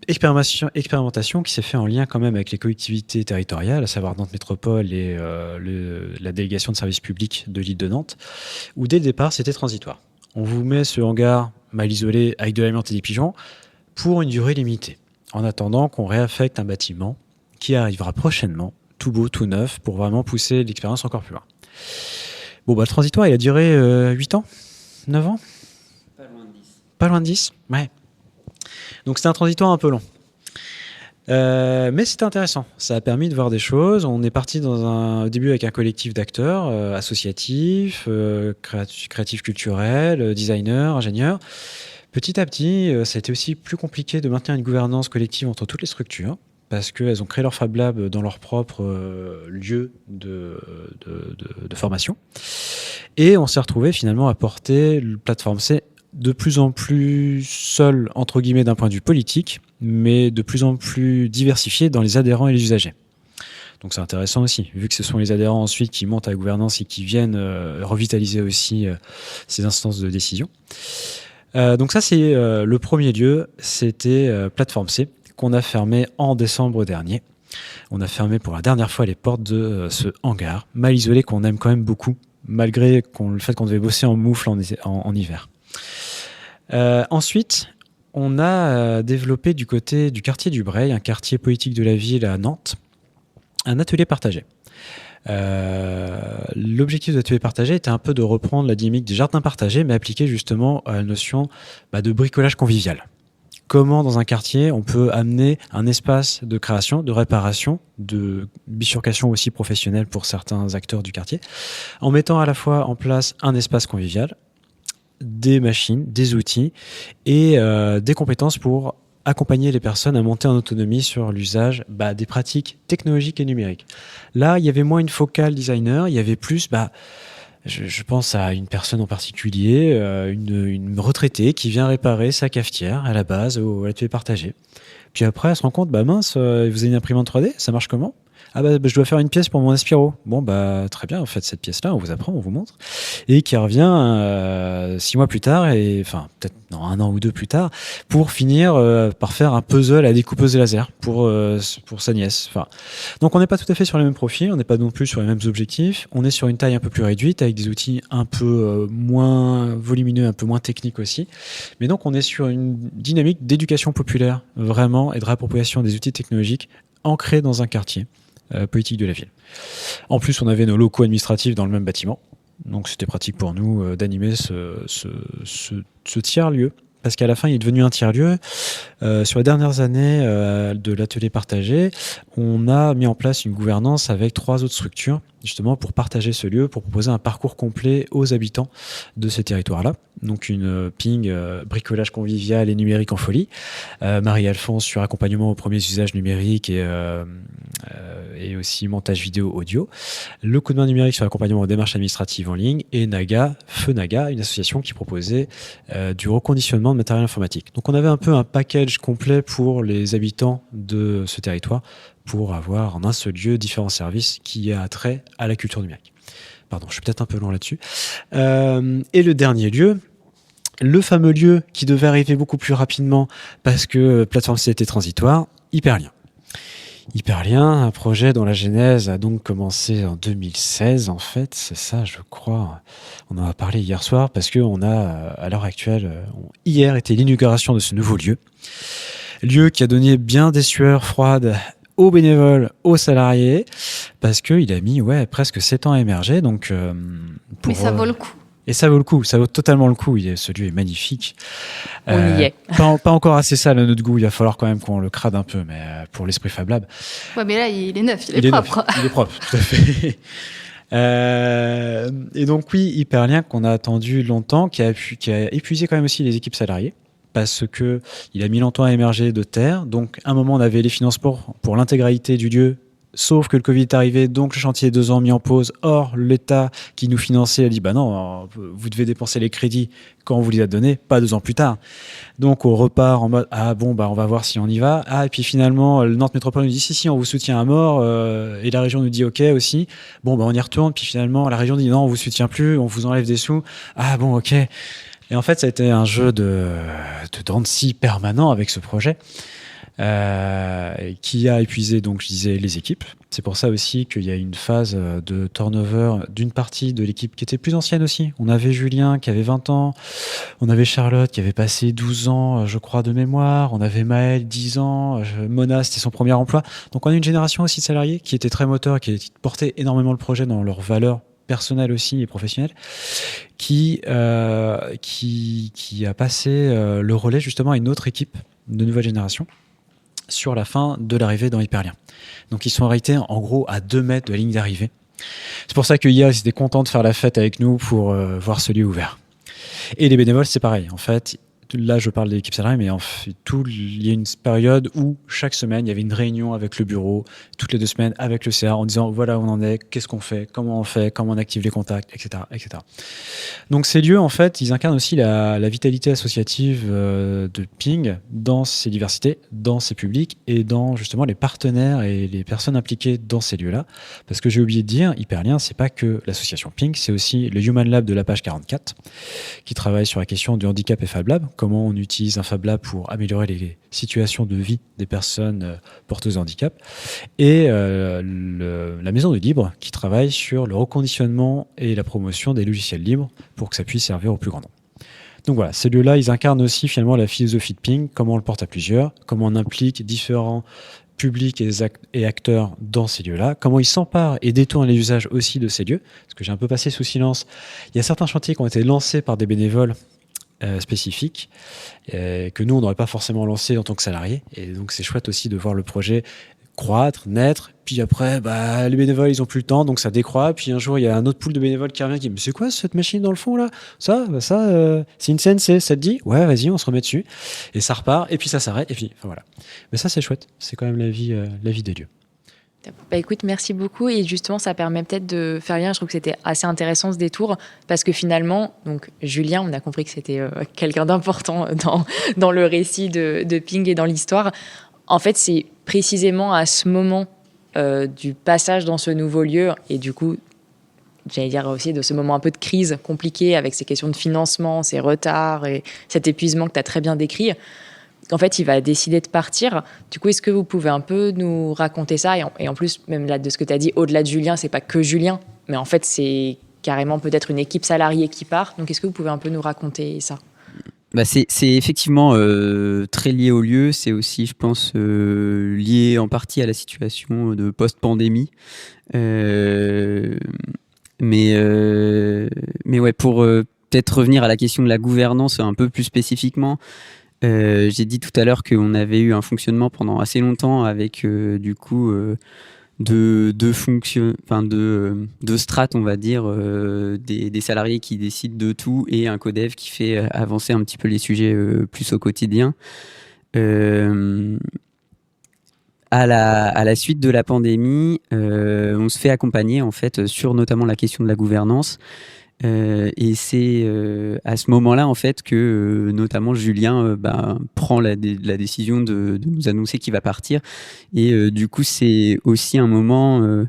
Expérimentation qui s'est fait en lien quand même avec les collectivités territoriales, à savoir Nantes Métropole et la délégation de services publics de l'île de Nantes, où dès le départ c'était transitoire. On vous met ce hangar mal isolé avec de l'amiante et des pigeons pour une durée limitée, en attendant qu'on réaffecte un bâtiment qui arrivera prochainement, tout beau, tout neuf, pour vraiment pousser l'expérience encore plus loin. Bon, bah, le transitoire, il a duré 8 ans 9 ans Pas loin de 10 Ouais. Donc c'était un transitoire un peu long. Mais c'était intéressant. Ça a permis de voir des choses. On est parti au début avec un collectif d'acteurs associatifs, créatifs culturels, designers, ingénieurs. Petit à petit, ça a été aussi plus compliqué de maintenir une gouvernance collective entre toutes les structures parce qu'elles ont créé leur Fab Lab dans leur propre lieu de formation. Et on s'est retrouvé finalement à porter le plateforme C de plus en plus seul, entre guillemets, d'un point de vue politique, mais de plus en plus diversifié dans les adhérents et les usagers. Donc c'est intéressant aussi, vu que ce sont les adhérents ensuite qui montent à la gouvernance et qui viennent revitaliser aussi ces instances de décision. Donc ça, c'est le premier lieu, c'était Plateforme C, qu'on a fermé en décembre dernier. On a fermé pour la dernière fois les portes de ce hangar, mal isolé, qu'on aime quand même beaucoup, malgré le fait qu'on devait bosser en moufle en hiver. Ensuite, on a développé du côté du quartier du Breil, un quartier politique de la ville à Nantes, un atelier partagé. L'objectif de l'atelier partagé était un peu de reprendre la dynamique des jardins partagés, mais appliqué justement à la notion de bricolage convivial. Comment dans un quartier on peut amener un espace de création, de réparation, de bifurcation aussi professionnelle pour certains acteurs du quartier, en mettant à la fois en place un espace convivial, des machines, des outils et des compétences pour accompagner les personnes à monter en autonomie sur l'usage des pratiques technologiques et numériques. Là, il y avait moins une focale designer, il y avait plus, je pense à une personne en particulier, une retraitée qui vient réparer sa cafetière à la base au atelier partagé. Puis après, elle se rend compte, mince, vous avez une imprimante 3D, ça marche comment ? Je dois faire une pièce pour mon Aspiro. Bon, très bien, faites cette pièce-là, on vous apprend, on vous montre. Et qui revient 6 mois plus tard, peut-être 1 an ou 2 plus tard, pour finir par faire un puzzle à découpeuse de laser pour sa nièce. Donc on n'est pas tout à fait sur les mêmes profils, on n'est pas non plus sur les mêmes objectifs, on est sur une taille un peu plus réduite, avec des outils un peu moins volumineux, un peu moins techniques aussi. Mais donc on est sur une dynamique d'éducation populaire, vraiment, et de réappropriation des outils technologiques ancrés dans un quartier politique de la ville. En plus, on avait nos locaux administratifs dans le même bâtiment, donc c'était pratique pour nous d'animer ce tiers-lieu, parce qu'à la fin, il est devenu un tiers-lieu. Sur les dernières années de l'atelier partagé, on a mis en place une gouvernance avec 3 autres structures, justement pour partager ce lieu, pour proposer un parcours complet aux habitants de ces territoires-là. Donc une Ping, bricolage convivial et numérique en folie. Marie-Alphonse sur accompagnement aux premiers usages numériques et aussi montage vidéo audio. Le coup de main numérique sur l'accompagnement aux démarches administratives en ligne. Et Naga, Feu Naga, une association qui proposait du reconditionnement de matériel informatique. Donc on avait un peu un package complet pour les habitants de ce territoire pour avoir en un seul lieu différents services qui a trait à la culture numérique. Pardon, je suis peut-être un peu long là-dessus. Et le dernier lieu, le fameux lieu qui devait arriver beaucoup plus rapidement parce que plateforme C était transitoire, Hyperlien. Hyperlien, un projet dont la genèse a donc commencé en 2016, en fait, c'est ça, je crois. On en a parlé hier soir parce qu'on a, à l'heure actuelle, hier était l'inauguration de ce nouveau lieu. Lieu qui a donné bien des sueurs froides aux bénévoles, aux salariés, parce qu'il a mis presque 7 ans à émerger. Donc, Mais ça vaut le coup. Et ça vaut le coup, ça vaut totalement le coup. Ce lieu est magnifique. On y est. Pas encore assez sale à notre goût, il va falloir quand même qu'on le crade un peu, mais pour l'esprit Fab Lab. Ouais, mais là, il est neuf, il est propre. Il est propre, tout à fait. Et donc oui, Hyperlien qu'on a attendu longtemps, qui a épuisé quand même aussi les équipes salariées, parce que il a mis longtemps à émerger de terre. Donc à un moment, on avait les finances pour l'intégralité du lieu. Sauf que le Covid est arrivé, donc le chantier est 2 ans mis en pause. Or, l'État qui nous finançait a dit bah non, vous devez dépenser les crédits quand on vous les a donnés, pas 2 ans plus tard. Donc on repart en mode ah bon bah on va voir si on y va. Ah et puis finalement le Nantes Métropole nous dit si on vous soutient à mort et la région nous dit ok aussi. Bon bah on y retourne puis finalement la région dit non on vous soutient plus, on vous enlève des sous. Ah bon ok. Et en fait ça a été un jeu de dents de scie permanent avec ce projet. Qui a épuisé, donc je disais, les équipes. C'est pour ça aussi qu'il y a une phase de turnover d'une partie de l'équipe qui était plus ancienne aussi. On avait Julien qui avait 20 ans, on avait Charlotte qui avait passé 12 ans, je crois, de mémoire, on avait Maël, 10 ans, Mona, c'était son premier emploi. Donc on a une génération aussi de salariés qui était très moteur, qui portait énormément le projet dans leurs valeurs personnelles aussi et professionnelles, qui a passé le relais justement à une autre équipe de nouvelle génération sur la fin de l'arrivée dans Hyperlien. Donc ils sont arrêtés en gros à 2 mètres de la ligne d'arrivée. C'est pour ça que hier ils étaient contents de faire la fête avec nous pour voir ce lieu ouvert. Et les bénévoles c'est pareil. En fait, là je parle de l'équipe salariée, mais en fait, il y a une période où chaque semaine il y avait une réunion avec le bureau, toutes les 2 semaines avec le CA en disant voilà où on en est, qu'est-ce qu'on fait, comment on active les contacts, etc. etc. Donc ces lieux en fait ils incarnent aussi la vitalité associative de Ping dans ses diversités, dans ses publics et dans justement les partenaires et les personnes impliquées dans ces lieux-là. Parce que j'ai oublié de dire, Hyperlien c'est pas que l'association Ping, c'est aussi le Human Lab de la page 44 qui travaille sur la question du handicap et Fab Lab. Comment on utilise un Fab Lab pour améliorer les situations de vie des personnes porteuses de handicap. Et la Maison du Libre qui travaille sur le reconditionnement et la promotion des logiciels libres pour que ça puisse servir au plus grand nombre. Donc voilà, ces lieux-là, ils incarnent aussi finalement la philosophie de Ping, comment on le porte à plusieurs, comment on implique différents publics et acteurs dans ces lieux-là, comment ils s'emparent et détournent les usages aussi de ces lieux. Parce que j'ai un peu passé sous silence, il y a certains chantiers qui ont été lancés par des bénévoles spécifiques que nous on n'aurait pas forcément lancé en tant que salariés, et donc c'est chouette aussi de voir le projet croître, naître, puis après les bénévoles ils ont plus le temps donc ça décroît, puis un jour il y a un autre pool de bénévoles qui revient qui dit mais c'est quoi cette machine dans le fond là, ça c'est une CNC, ça te dit ouais vas-y on se remet dessus et ça repart et puis ça s'arrête et puis enfin voilà, mais ça c'est chouette, c'est quand même la vie des lieux. Bah écoute, merci beaucoup. Et justement, ça permet peut-être de faire lien. Je trouve que c'était assez intéressant ce détour parce que finalement, donc Julien, on a compris que c'était quelqu'un d'important dans le récit de Ping et dans l'histoire. En fait, c'est précisément à ce moment du passage dans ce nouveau lieu et du coup, j'allais dire aussi de ce moment un peu de crise compliqué avec ces questions de financement, ces retards et cet épuisement que tu as très bien décrit. En fait, il va décider de partir. Du coup, est-ce que vous pouvez un peu nous raconter ça et en plus, même là, de ce que tu as dit, au-delà de Julien, c'est pas que Julien, mais en fait, c'est carrément peut-être une équipe salariée qui part. Donc, est-ce que vous pouvez un peu nous raconter ça ? C'est effectivement très lié au lieu. C'est aussi, je pense, lié en partie à la situation de post-pandémie. Mais ouais, pour peut-être revenir à la question de la gouvernance un peu plus spécifiquement, j'ai dit tout à l'heure qu'on avait eu un fonctionnement pendant assez longtemps avec du coup deux strates, on va dire, des salariés qui décident de tout et un codev qui fait avancer un petit peu les sujets plus au quotidien. À la suite de la pandémie, on se fait accompagner en fait sur notamment la question de la gouvernance. Et c'est à ce moment-là en fait que notamment Julien prend la décision de nous annoncer qu'il va partir, et du coup c'est aussi un moment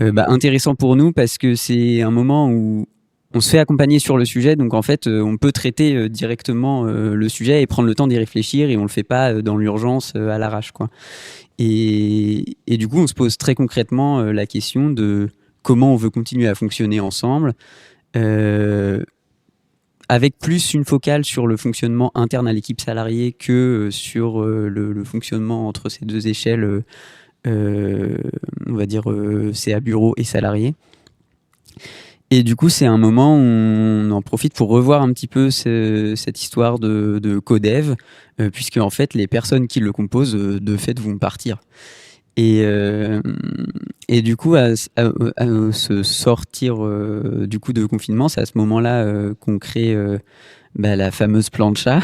intéressant pour nous parce que c'est un moment où on se fait accompagner sur le sujet, donc en fait, on peut traiter directement le sujet et prendre le temps d'y réfléchir, et on le fait pas dans l'urgence à l'arrache, quoi. Et du coup, on se pose très concrètement la question de comment on veut continuer à fonctionner ensemble, avec plus une focale sur le fonctionnement interne à l'équipe salariée que sur le fonctionnement entre ces deux échelles, on va dire CA bureau et salarié. Et du coup, c'est un moment où on en profite pour revoir un petit peu cette histoire de codev, puisque en fait, les personnes qui le composent, de fait, vont partir. Et du coup, à se sortir du coup de confinement, c'est à ce moment-là qu'on crée la fameuse plancha,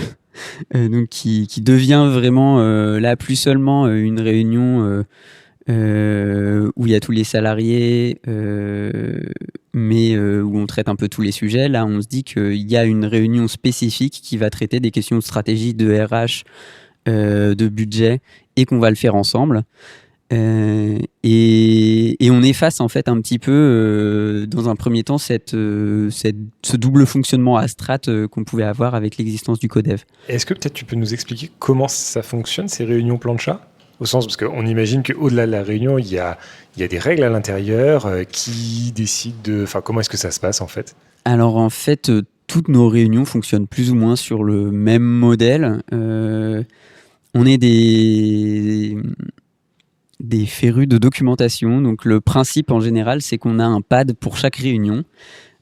donc qui devient vraiment là plus seulement une réunion où il y a tous les salariés, mais où on traite un peu tous les sujets. Là, on se dit qu'il y a une réunion spécifique qui va traiter des questions de stratégie, de RH, de budget, et qu'on va le faire ensemble. Et on efface en fait un petit peu, dans un premier temps, ce double fonctionnement à strat qu'on pouvait avoir avec l'existence du codev. Est-ce que peut-être tu peux nous expliquer comment ça fonctionne, ces réunions plancha ? Au sens, parce qu'on imagine qu'au-delà de la réunion, il y a des règles à l'intérieur qui décident de... Enfin, comment est-ce que ça se passe, en fait ? Alors, en fait, toutes nos réunions fonctionnent plus ou moins sur le même modèle. On est des férus de documentation. Donc, le principe, en général, c'est qu'on a un pad pour chaque réunion,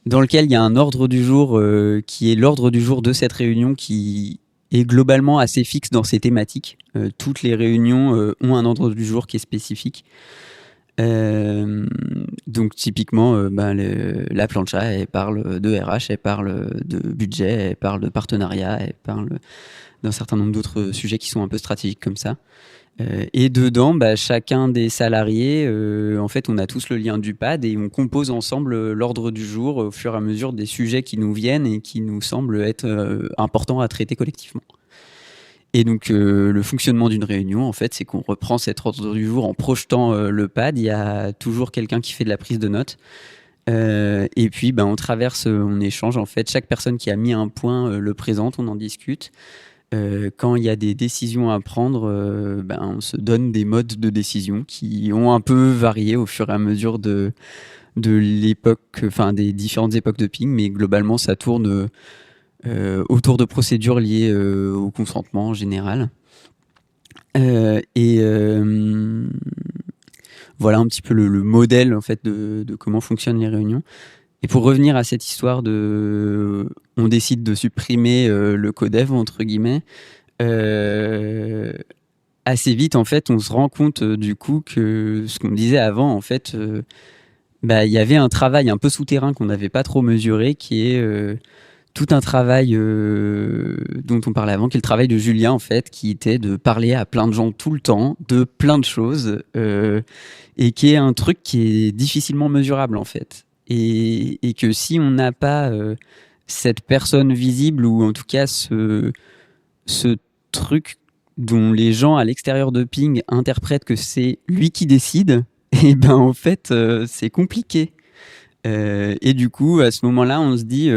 dans lequel il y a un ordre du jour qui est l'ordre du jour de cette réunion, qui est globalement assez fixe dans ses thématiques. Toutes les réunions ont un ordre du jour qui est spécifique. Donc typiquement, la plancha, elle parle de RH, elle parle de budget, elle parle de partenariat, elle parle d'un certain nombre d'autres sujets qui sont un peu stratégiques comme ça. Et dedans, chacun des salariés, en fait, on a tous le lien du pad et on compose ensemble l'ordre du jour au fur et à mesure des sujets qui nous viennent et qui nous semblent être importants à traiter collectivement. Et donc, le fonctionnement d'une réunion, en fait, c'est qu'on reprend cet ordre du jour en projetant le pad. Il y a toujours quelqu'un qui fait de la prise de notes. Et puis, on traverse, on échange. En fait, chaque personne qui a mis un point le présente, on en discute. Quand il y a des décisions à prendre, on se donne des modes de décision qui ont un peu varié au fur et à mesure de l'époque, enfin des différentes époques de Ping, mais globalement ça tourne autour de procédures liées au consentement en général. Voilà un petit peu le modèle en fait de comment fonctionnent les réunions. Et pour revenir à cette histoire on décide de supprimer le codev entre guillemets, assez vite en fait on se rend compte du coup que ce qu'on disait avant en fait, il y avait un travail un peu souterrain qu'on n'avait pas trop mesuré, qui est tout un travail dont on parlait avant, qui est le travail de Julien en fait, qui était de parler à plein de gens tout le temps de plein de choses, et qui est un truc qui est difficilement mesurable en fait. Et que si on n'a pas cette personne visible, ou en tout cas ce truc dont les gens à l'extérieur de Ping interprètent que c'est lui qui décide, et en fait c'est compliqué. Et du coup à ce moment-là on se dit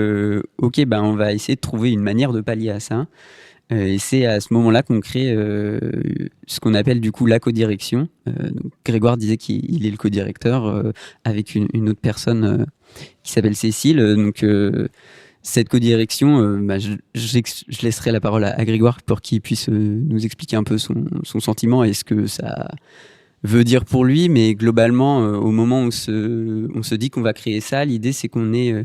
ok, on va essayer de trouver une manière de pallier à ça. Et c'est à ce moment-là qu'on crée ce qu'on appelle du coup la codirection. Donc Grégoire disait qu'il est le codirecteur avec une autre personne qui s'appelle Cécile. Donc cette codirection, je laisserai la parole à Grégoire pour qu'il puisse nous expliquer un peu son sentiment et ce que ça veut dire pour lui. Mais globalement, au moment où on se dit qu'on va créer ça, l'idée c'est qu'on ait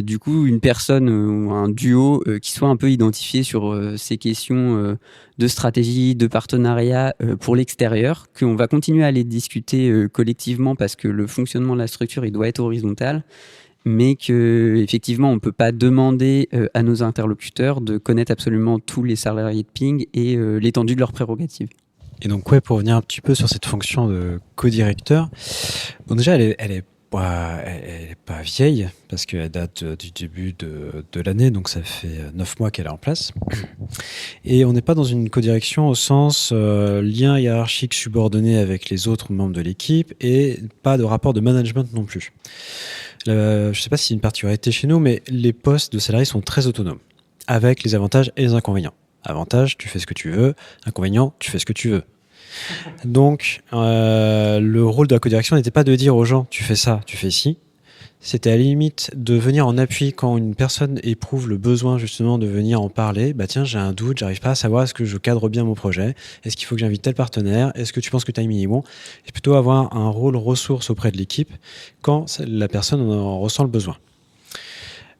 du coup une personne ou un duo qui soit un peu identifié sur ces questions de stratégie, de partenariat pour l'extérieur, qu'on va continuer à les discuter collectivement parce que le fonctionnement de la structure il doit être horizontal, mais que effectivement on peut pas demander à nos interlocuteurs de connaître absolument tous les salariés de Ping et l'étendue de leurs prérogatives. Et donc pour revenir un petit peu sur cette fonction de co-directeur, bon, déjà elle est pas vieille parce qu'elle date du début de l'année, donc ça fait 9 mois qu'elle est en place. Et on n'est pas dans une codirection au sens lien hiérarchique subordonné avec les autres membres de l'équipe, et pas de rapport de management non plus. je ne sais pas si c'est une particularité chez nous, mais les postes de salariés sont très autonomes, avec les avantages et les inconvénients. Avantage, tu fais ce que tu veux. Inconvénient, tu fais ce que tu veux. Donc, le rôle de la codirection n'était pas de dire aux gens, tu fais ça, tu fais ci. C'était à la limite de venir en appui quand une personne éprouve le besoin justement de venir en parler. Bah tiens, j'ai un doute, j'arrive pas à savoir est-ce que je cadre bien mon projet, est-ce qu'il faut que j'invite tel partenaire, est-ce que tu penses que tu as mis bon. Et plutôt avoir un rôle ressource auprès de l'équipe quand la personne en ressent le besoin.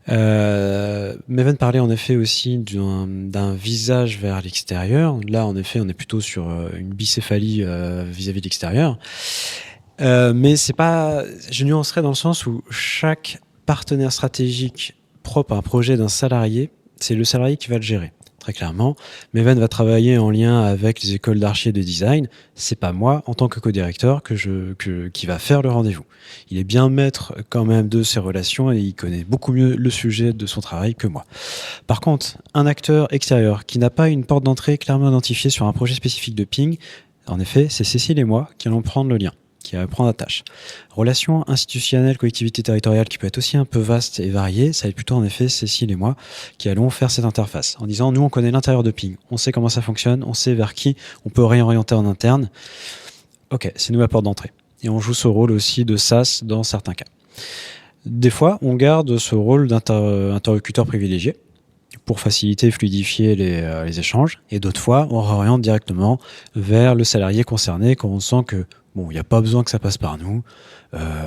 Maven parlait en effet aussi d'un visage vers l'extérieur. Là, en effet, on est plutôt sur une bicéphalie vis-à-vis de l'extérieur. Mais c'est pas. Je nuancerais dans le sens où chaque partenaire stratégique propre à un projet d'un salarié, c'est le salarié qui va le gérer. Très clairement, Maven va travailler en lien avec les écoles d'archi et de design. C'est pas moi, en tant que co-directeur, qui va faire le rendez-vous. Il est bien maître quand même de ses relations et il connaît beaucoup mieux le sujet de son travail que moi. Par contre, un acteur extérieur qui n'a pas une porte d'entrée clairement identifiée sur un projet spécifique de ping, en effet, c'est Cécile et moi qui allons prendre le lien, qui va prendre la tâche. Relations institutionnelles, collectivité territoriale, qui peut être aussi un peu vaste et variée, ça va être plutôt en effet Cécile et moi qui allons faire cette interface. En disant, nous on connaît l'intérieur de Ping, on sait comment ça fonctionne, on sait vers qui on peut réorienter en interne. Ok, c'est nous la porte d'entrée. Et on joue ce rôle aussi de SAS dans certains cas. Des fois, on garde ce rôle d'interlocuteur privilégié pour faciliter et fluidifier les échanges. Et d'autres fois, on réoriente directement vers le salarié concerné quand on sent que bon, il n'y a pas besoin que ça passe par nous,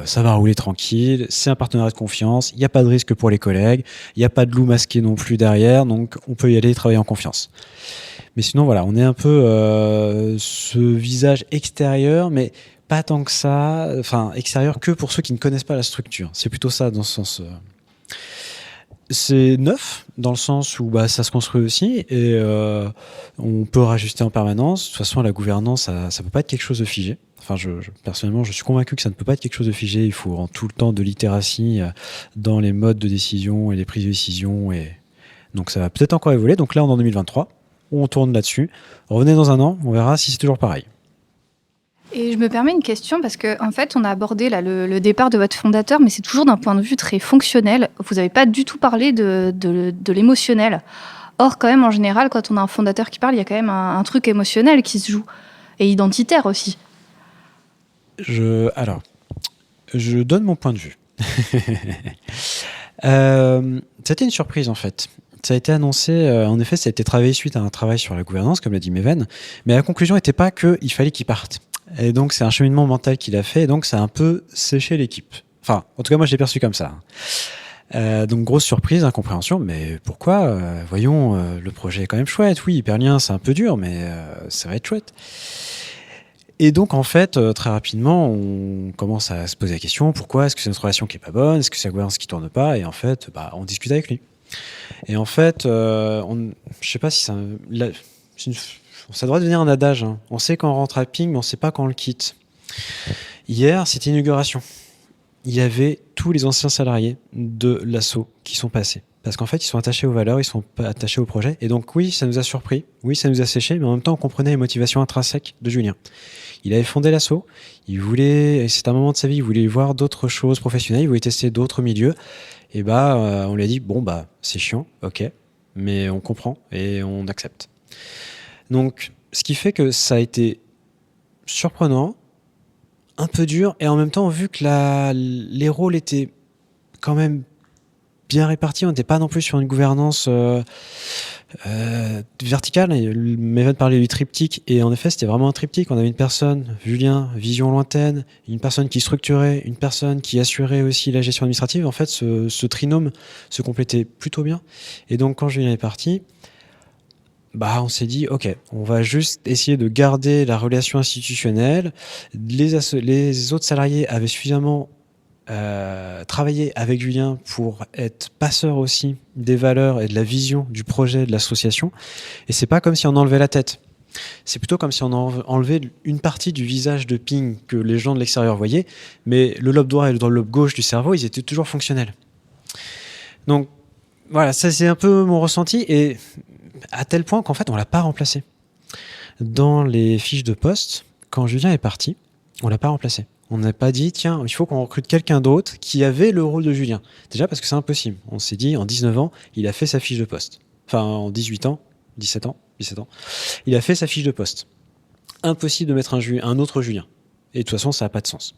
ça va rouler tranquille, c'est un partenariat de confiance, il n'y a pas de risque pour les collègues, il n'y a pas de loup masqué non plus derrière, donc on peut y aller travailler en confiance. Mais sinon, voilà, on est un peu ce visage extérieur, mais pas tant que ça, enfin extérieur que pour ceux qui ne connaissent pas la structure. C'est plutôt ça dans ce sens. C'est neuf dans le sens où ça se construit aussi et on peut rajuster en permanence. De toute façon, la gouvernance, ça peut pas être quelque chose de figé. Enfin, personnellement, je suis convaincu que ça ne peut pas être quelque chose de figé. Il faut tout le temps de l'itératie dans les modes de décision et les prises de décision. Et donc, ça va peut-être encore évoluer. Donc là, on est en 2023. On tourne là-dessus. Revenez dans un an. On verra si c'est toujours pareil. Et je me permets une question parce que en fait, on a abordé là, le départ de votre fondateur, mais c'est toujours d'un point de vue très fonctionnel. Vous n'avez pas du tout parlé de l'émotionnel. Or, quand même, en général, quand on a un fondateur qui parle, il y a quand même un truc émotionnel qui se joue. Et identitaire aussi. Alors, je donne mon point de vue. C'était une surprise, en fait. Ça a été annoncé, en effet, ça a été travaillé suite à un travail sur la gouvernance, comme l'a dit Maven. Mais la conclusion n'était pas qu'il fallait qu'il parte. Et donc, c'est un cheminement mental qu'il a fait. Et donc, ça a un peu séché l'équipe. Enfin, en tout cas, moi, je l'ai perçu comme ça. Donc, grosse surprise, incompréhension. Mais pourquoi voyons, le projet est quand même chouette. Oui, Hyperlien, c'est un peu dur, mais ça va être chouette. Et donc, en fait, très rapidement, on commence à se poser la question, pourquoi est-ce que c'est notre relation qui est pas bonne? Est-ce que c'est la gouvernance qui tourne pas? Et en fait, on discute avec lui. Et en fait, je sais pas si ça devrait devenir un adage. Hein. On sait quand on rentre à Ping, mais on sait pas quand on le quitte. Hier, c'était l'inauguration. Il y avait tous les anciens salariés de l'assaut qui sont passés. Parce qu'en fait, ils sont attachés aux valeurs, ils sont attachés au projet. Et donc, oui, ça nous a surpris. Oui, ça nous a séché, mais en même temps, on comprenait les motivations intrinsèques de Julien. Il avait fondé l'assaut. C'est un moment de sa vie, il voulait voir d'autres choses professionnelles, il voulait tester d'autres milieux. Et on lui a dit, c'est chiant, ok, mais on comprend et on accepte. Donc, ce qui fait que ça a été surprenant, un peu dur, et en même temps, vu que les rôles étaient quand même bien répartis, on n'était pas non plus sur une gouvernance verticale. Maven parlait du triptyque, et en effet, c'était vraiment un triptyque. On avait une personne, Julien, vision lointaine, une personne qui structurait, une personne qui assurait aussi la gestion administrative. En fait, ce trinôme se complétait plutôt bien. Et donc, quand Julien est parti, on s'est dit, ok, on va juste essayer de garder la relation institutionnelle. Les autres salariés avaient suffisamment travaillé avec Julien pour être passeur aussi des valeurs et de la vision du projet de l'association. Et c'est pas comme si on enlevait la tête. C'est plutôt comme si on enlevait une partie du visage de Ping que les gens de l'extérieur voyaient, mais le lobe droit et le lobe gauche du cerveau, ils étaient toujours fonctionnels. Donc, voilà, ça c'est un peu mon ressenti, et à tel point qu'en fait, on l'a pas remplacé. Dans les fiches de poste, quand Julien est parti, on l'a pas remplacé. On n'a pas dit, tiens, il faut qu'on recrute quelqu'un d'autre qui avait le rôle de Julien. Déjà parce que c'est impossible. On s'est dit, en 19 ans, il a fait sa fiche de poste. Enfin, en 18 ans, 17 ans, il a fait sa fiche de poste. Impossible de mettre un autre Julien. Et de toute façon, ça n'a pas de sens.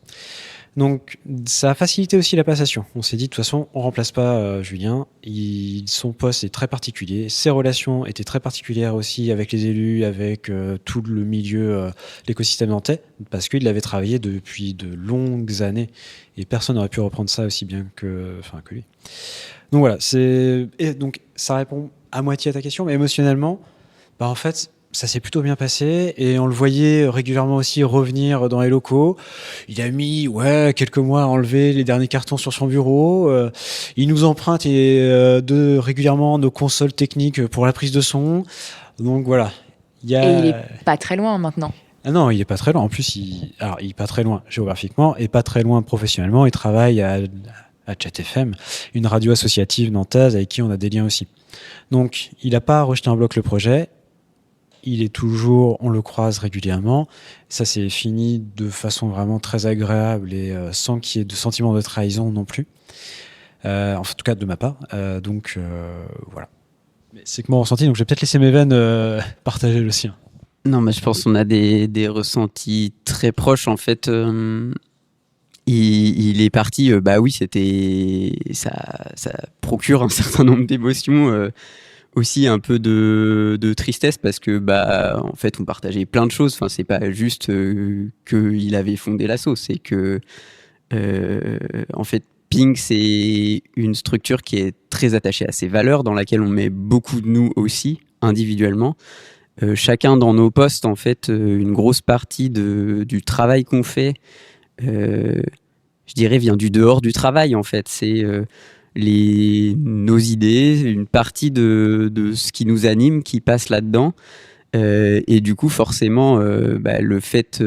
Donc, ça a facilité aussi la passation. On s'est dit, de toute façon, on remplace pas Julien. Son poste est très particulier. Ses relations étaient très particulières aussi avec les élus, avec tout le milieu, l'écosystème nantais, parce qu'il avait travaillé depuis de longues années. Et personne n'aurait pu reprendre ça aussi bien que lui. Donc voilà, et donc ça répond à moitié à ta question, mais émotionnellement, en fait, ça s'est plutôt bien passé et on le voyait régulièrement aussi revenir dans les locaux. Il a mis quelques mois à enlever les derniers cartons sur son bureau. Il nous emprunte régulièrement nos consoles techniques pour la prise de son. Donc voilà. Et il est pas très loin maintenant. Ah non, il est pas très loin. En plus, il est pas très loin géographiquement et pas très loin professionnellement. Il travaille à Chat FM, une radio associative nantaise avec qui on a des liens aussi. Donc, il n'a pas rejeté en bloc le projet. Il est toujours, on le croise régulièrement. Ça s'est fini de façon vraiment très agréable et sans qu'il y ait de sentiment de trahison non plus. En tout cas, de ma part. Donc, voilà. Mais c'est que mon ressenti, donc je vais peut-être laisser mes veines partager le sien. Non, mais je pense qu'on a des ressentis très proches. En fait, il est parti. Oui, ça procure un certain nombre d'émotions. Aussi un peu de tristesse parce que en fait on partageait plein de choses. Enfin, c'est pas juste qu'il avait fondé l'asso, c'est que en fait Ping, c'est une structure qui est très attachée à ses valeurs, dans laquelle on met beaucoup de nous aussi individuellement. Chacun dans nos postes, en fait, une grosse partie du travail qu'on fait, je dirais, vient du dehors du travail. En fait, c'est nos idées, une partie de ce qui nous anime qui passe là-dedans. Et du coup, forcément, le fait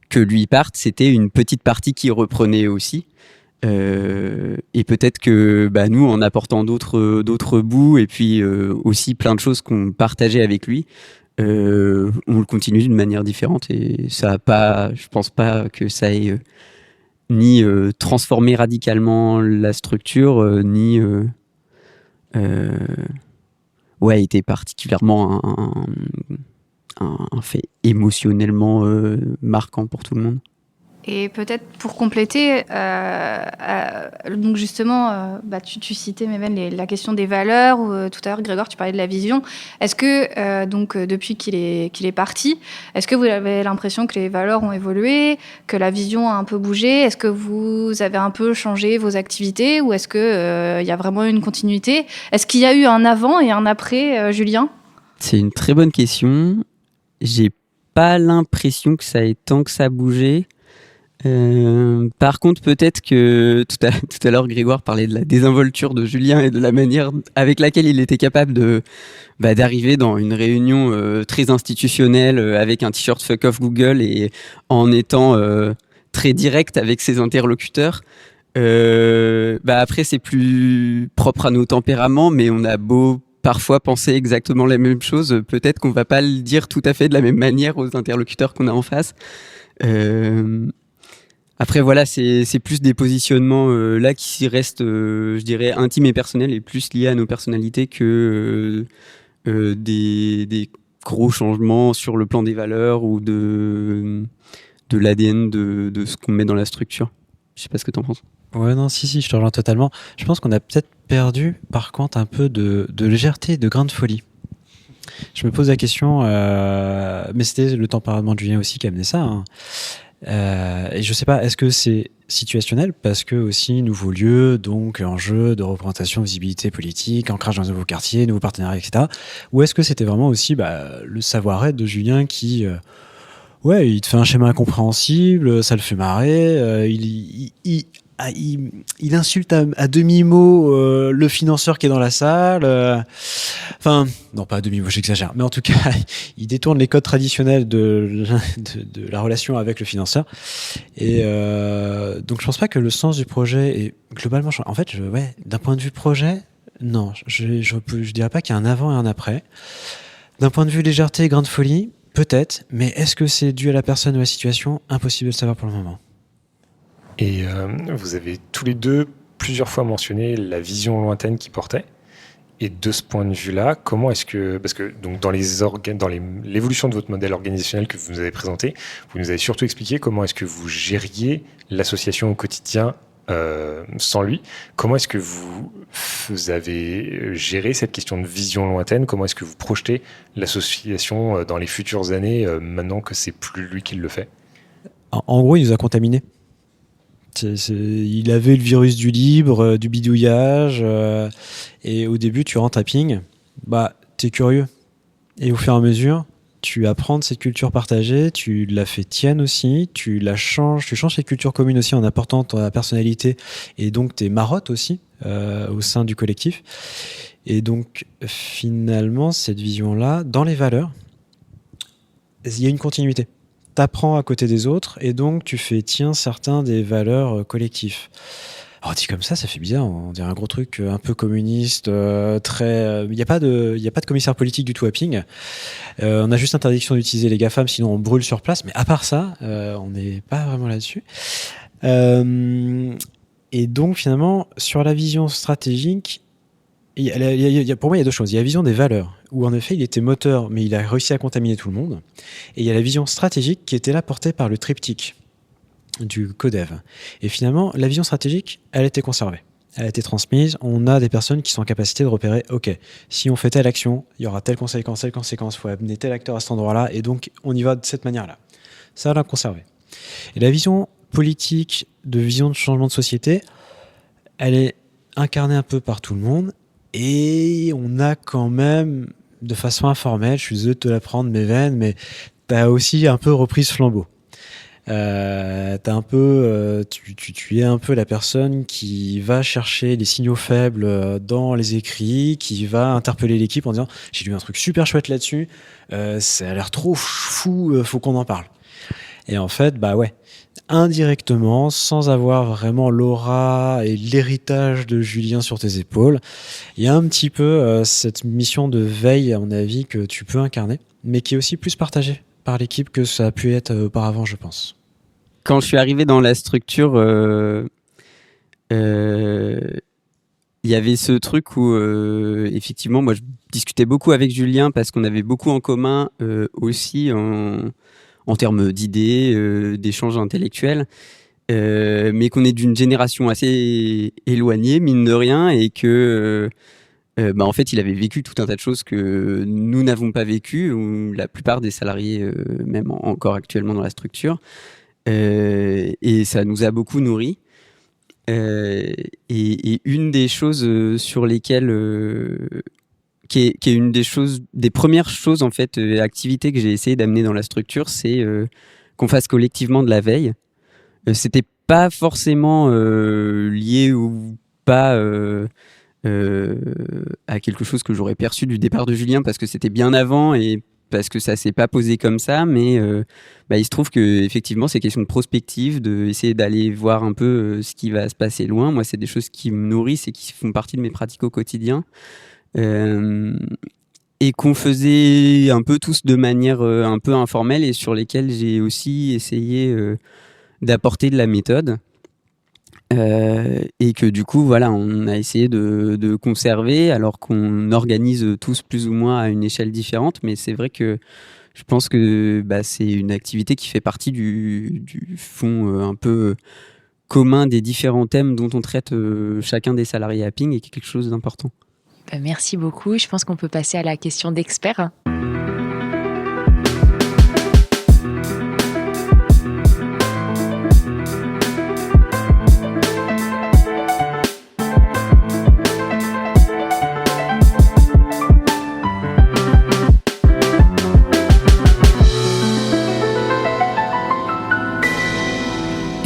que lui parte, c'était une petite partie qui reprenait aussi. Et peut-être que nous, en apportant d'autres bouts et puis aussi plein de choses qu'on partageait avec lui, on le continue d'une manière différente. Et ça a pas, je pense pas que ça ait ni transformer radicalement la structure, ni était particulièrement un fait émotionnellement marquant pour tout le monde. Et peut-être pour compléter, donc justement, tu citais Méven la question des valeurs, ou tout à l'heure Grégoire tu parlais de la vision. Est-ce que depuis qu'il est parti, est-ce que vous avez l'impression que les valeurs ont évolué, que la vision a un peu bougé? Est-ce que vous avez un peu changé vos activités, ou est-ce que y a vraiment une continuité? Est-ce qu'il y a eu un avant et un après, Julien? C'est une très bonne question. J'ai pas l'impression que ça ait tant que ça bougé. Par contre, peut-être que tout à l'heure Grégoire parlait de la désinvolture de Julien et de la manière avec laquelle il était capable d'arriver dans une réunion très institutionnelle avec un t-shirt fuck off Google et en étant très direct avec ses interlocuteurs. Après, c'est plus propre à nos tempéraments, mais on a beau parfois penser exactement la même chose, peut-être qu'on va pas le dire tout à fait de la même manière aux interlocuteurs qu'on a en face. Après, voilà, c'est plus des positionnements là qui restent, je dirais, intimes et personnels et plus liés à nos personnalités que des gros changements sur le plan des valeurs ou de l'ADN de ce qu'on met dans la structure. Je sais pas ce que t'en penses. Ouais, non, si, je te rejoins totalement. Je pense qu'on a peut-être perdu, par contre, un peu de légèreté et de grain de folie. Je me pose la question, mais c'était le tempérament de Julien aussi qui a amené ça, hein. Et je sais pas, est-ce que c'est situationnel parce que aussi nouveau lieu, donc enjeu de représentation, visibilité politique, ancrage dans un nouveau quartier, nouveaux partenariats, etc. Ou est-ce que c'était vraiment aussi le savoir-être de Julien qui, il te fait un schéma incompréhensible, ça le fait marrer, il insulte à demi-mot le financeur qui est dans la salle. Enfin, non, pas à demi-mot, j'exagère. Mais en tout cas, il détourne les codes traditionnels de la relation avec le financeur. Et donc, je pense pas que le sens du projet est globalement... En fait, d'un point de vue projet, non. Je dirais pas qu'il y a un avant et un après. D'un point de vue légèreté et grain de folie, peut-être. Mais est-ce que c'est dû à la personne ou à la situation? Impossible de le savoir pour le moment. Et vous avez tous les deux plusieurs fois mentionné la vision lointaine qu'ils portaient. Et de ce point de vue-là, comment est-ce que... Parce que donc, dans l'évolution de votre modèle organisationnel que vous nous avez présenté, vous nous avez surtout expliqué comment est-ce que vous gériez l'association au quotidien sans lui. Comment est-ce que vous avez géré cette question de vision lointaine? Comment est-ce que vous projetez l'association dans les futures années, maintenant que c'est plus lui qui le fait? En gros, il nous a contaminés. Il avait le virus du libre, du bidouillage, et au début, tu rentres à Ping, t'es curieux. Et au fur et à mesure, tu apprends de cette culture partagée, tu la fais tienne aussi, tu changes cette culture commune aussi en apportant ta personnalité et donc tes marottes aussi au sein du collectif. Et donc, finalement, cette vision-là, dans les valeurs, il y a une continuité. T'apprends à côté des autres et donc tu fais tien certains des valeurs collectives. Alors dit comme ça fait bizarre, on dirait un gros truc un peu communiste, très. Il n'y a pas de commissaire politique du tout à Ping. On a juste interdiction d'utiliser les GAFAM, sinon on brûle sur place. Mais à part ça, on n'est pas vraiment là-dessus. Et donc finalement, sur la vision stratégique, pour moi, il y a deux choses. Il y a la vision des valeurs, où en effet, il était moteur, mais il a réussi à contaminer tout le monde. Et il y a la vision stratégique qui était là portée par le triptyque du codev. Et finalement, la vision stratégique, elle a été conservée. Elle a été transmise. On a des personnes qui sont en capacité de repérer, OK, si on fait telle action, il y aura telle conséquence, il faut amener tel acteur à cet endroit-là, et donc on y va de cette manière-là. Ça, on l'a conservé. Et la vision politique, de vision de changement de société, elle est incarnée un peu par tout le monde. Et on a quand même, de façon informelle, je suis désolé de te la prendre mes veines, mais t'as aussi un peu repris ce flambeau. T'as un peu, tu es un peu la personne qui va chercher les signaux faibles dans les écrits, qui va interpeller l'équipe en disant « J'ai lu un truc super chouette là-dessus, ça a l'air trop fou, faut qu'on en parle. » Et en fait, indirectement, sans avoir vraiment l'aura et l'héritage de Julien sur tes épaules, il y a un petit peu cette mission de veille, à mon avis, que tu peux incarner, mais qui est aussi plus partagée par l'équipe que ça a pu être auparavant, je pense. Quand je suis arrivé dans la structure, il y avait ce truc où, effectivement, moi, je discutais beaucoup avec Julien parce qu'on avait beaucoup en commun aussi en termes d'idées, d'échanges intellectuels, mais qu'on est d'une génération assez éloignée, mine de rien, et que, en fait, il avait vécu tout un tas de choses que nous n'avons pas vécues, ou la plupart des salariés, même encore actuellement dans la structure, et ça nous a beaucoup nourris. Et une des choses sur lesquelles qui est une des premières choses en fait, activités que j'ai essayé d'amener dans la structure, c'est qu'on fasse collectivement de la veille. C'était pas forcément lié ou pas à quelque chose que j'aurais perçu du départ de Julien, parce que c'était bien avant et parce que ça s'est pas posé comme ça, mais il se trouve que effectivement ces questions de prospective, d'essayer d'aller voir un peu ce qui va se passer loin, moi c'est des choses qui me nourrissent et qui font partie de mes pratiques au quotidien. Et qu'on faisait un peu tous de manière un peu informelle, et sur lesquelles j'ai aussi essayé d'apporter de la méthode, et que du coup voilà, on a essayé de conserver, alors qu'on organise tous plus ou moins à une échelle différente, mais c'est vrai que je pense que c'est une activité qui fait partie du fond un peu commun des différents thèmes dont on traite chacun des salariés à Ping, et qui est quelque chose d'important. Merci beaucoup. Je pense qu'on peut passer à la question d'expert.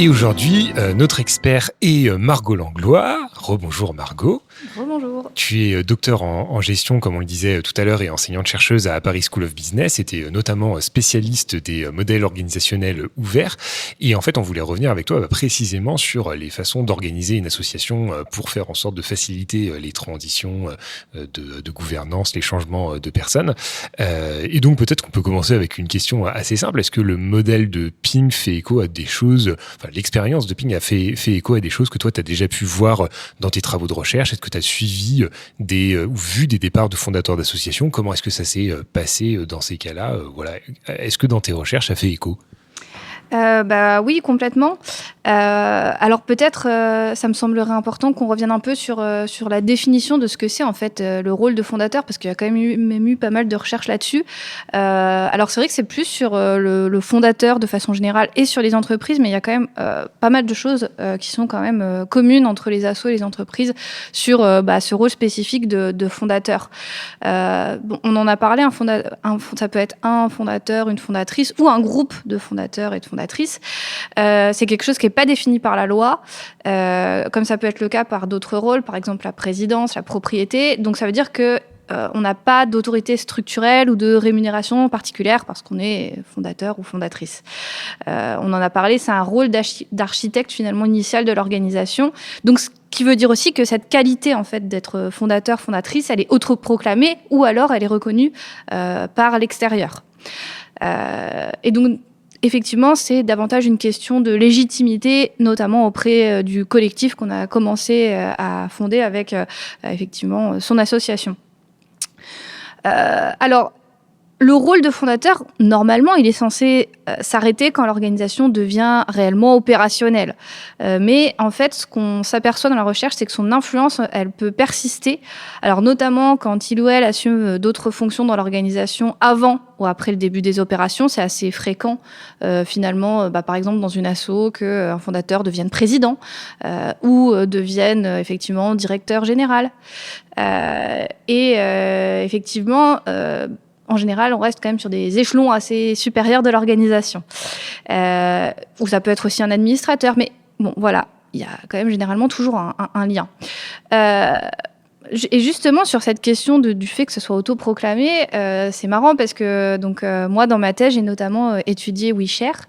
Et aujourd'hui, notre expert est Margot Langlois. Rebonjour Margot. Bonjour. Tu es docteur en gestion, comme on le disait tout à l'heure, et enseignante-chercheuse à Paris School of Business, et tu es notamment spécialiste des modèles organisationnels ouverts. Et en fait, on voulait revenir avec toi précisément sur les façons d'organiser une association pour faire en sorte de faciliter les transitions de gouvernance, les changements de personnes. Et donc, peut-être qu'on peut commencer avec une question assez simple. Est-ce que le modèle de Ping fait écho à des choses, enfin, l'expérience de Ping a fait écho à des choses que toi, tu as déjà pu voir dans tes travaux de recherche? Est-ce que tu as suivi ou vu des départs de fondateurs d'associations? Comment est-ce que ça s'est passé dans ces cas-là? Voilà. Est-ce que dans tes recherches, ça fait écho? Oui, complètement. Alors peut-être, ça me semblerait important qu'on revienne un peu sur la définition de ce que c'est en fait le rôle de fondateur, parce qu'il y a quand même eu pas mal de recherches là-dessus. Alors c'est vrai que c'est plus sur le fondateur de façon générale et sur les entreprises, mais il y a quand même pas mal de choses qui sont quand même communes entre les assos et les entreprises sur ce rôle spécifique de fondateur. On en a parlé, ça peut être un fondateur, une fondatrice ou un groupe de fondateurs et de fondatrices. C'est quelque chose qui n'est pas défini par la loi, comme ça peut être le cas par d'autres rôles, par exemple la présidence, la propriété. Donc ça veut dire que on n'a pas d'autorité structurelle ou de rémunération particulière parce qu'on est fondateur ou fondatrice. On en a parlé, c'est un rôle d'architecte finalement initial de l'organisation. Donc ce qui veut dire aussi que cette qualité en fait d'être fondateur, fondatrice, elle est autoproclamée ou alors elle est reconnue par l'extérieur. Et donc effectivement, c'est davantage une question de légitimité, notamment auprès du collectif qu'on a commencé à fonder avec effectivement son association. Alors, le rôle de fondateur, normalement, il est censé s'arrêter quand l'organisation devient réellement opérationnelle. Mais en fait, ce qu'on s'aperçoit dans la recherche, c'est que son influence, elle peut persister. Alors, notamment quand il ou elle assume d'autres fonctions dans l'organisation avant ou après le début des opérations. C'est assez fréquent, finalement, par exemple, dans une asso, qu'un fondateur devienne président ou devienne effectivement directeur général. Effectivement, en général, on reste quand même sur des échelons assez supérieurs de l'organisation. Ou ça peut être aussi un administrateur, mais bon, voilà, il y a quand même généralement toujours un lien. Et justement, sur cette question du fait que ce soit autoproclamé, c'est marrant parce que moi, dans ma thèse, j'ai notamment étudié WeShare.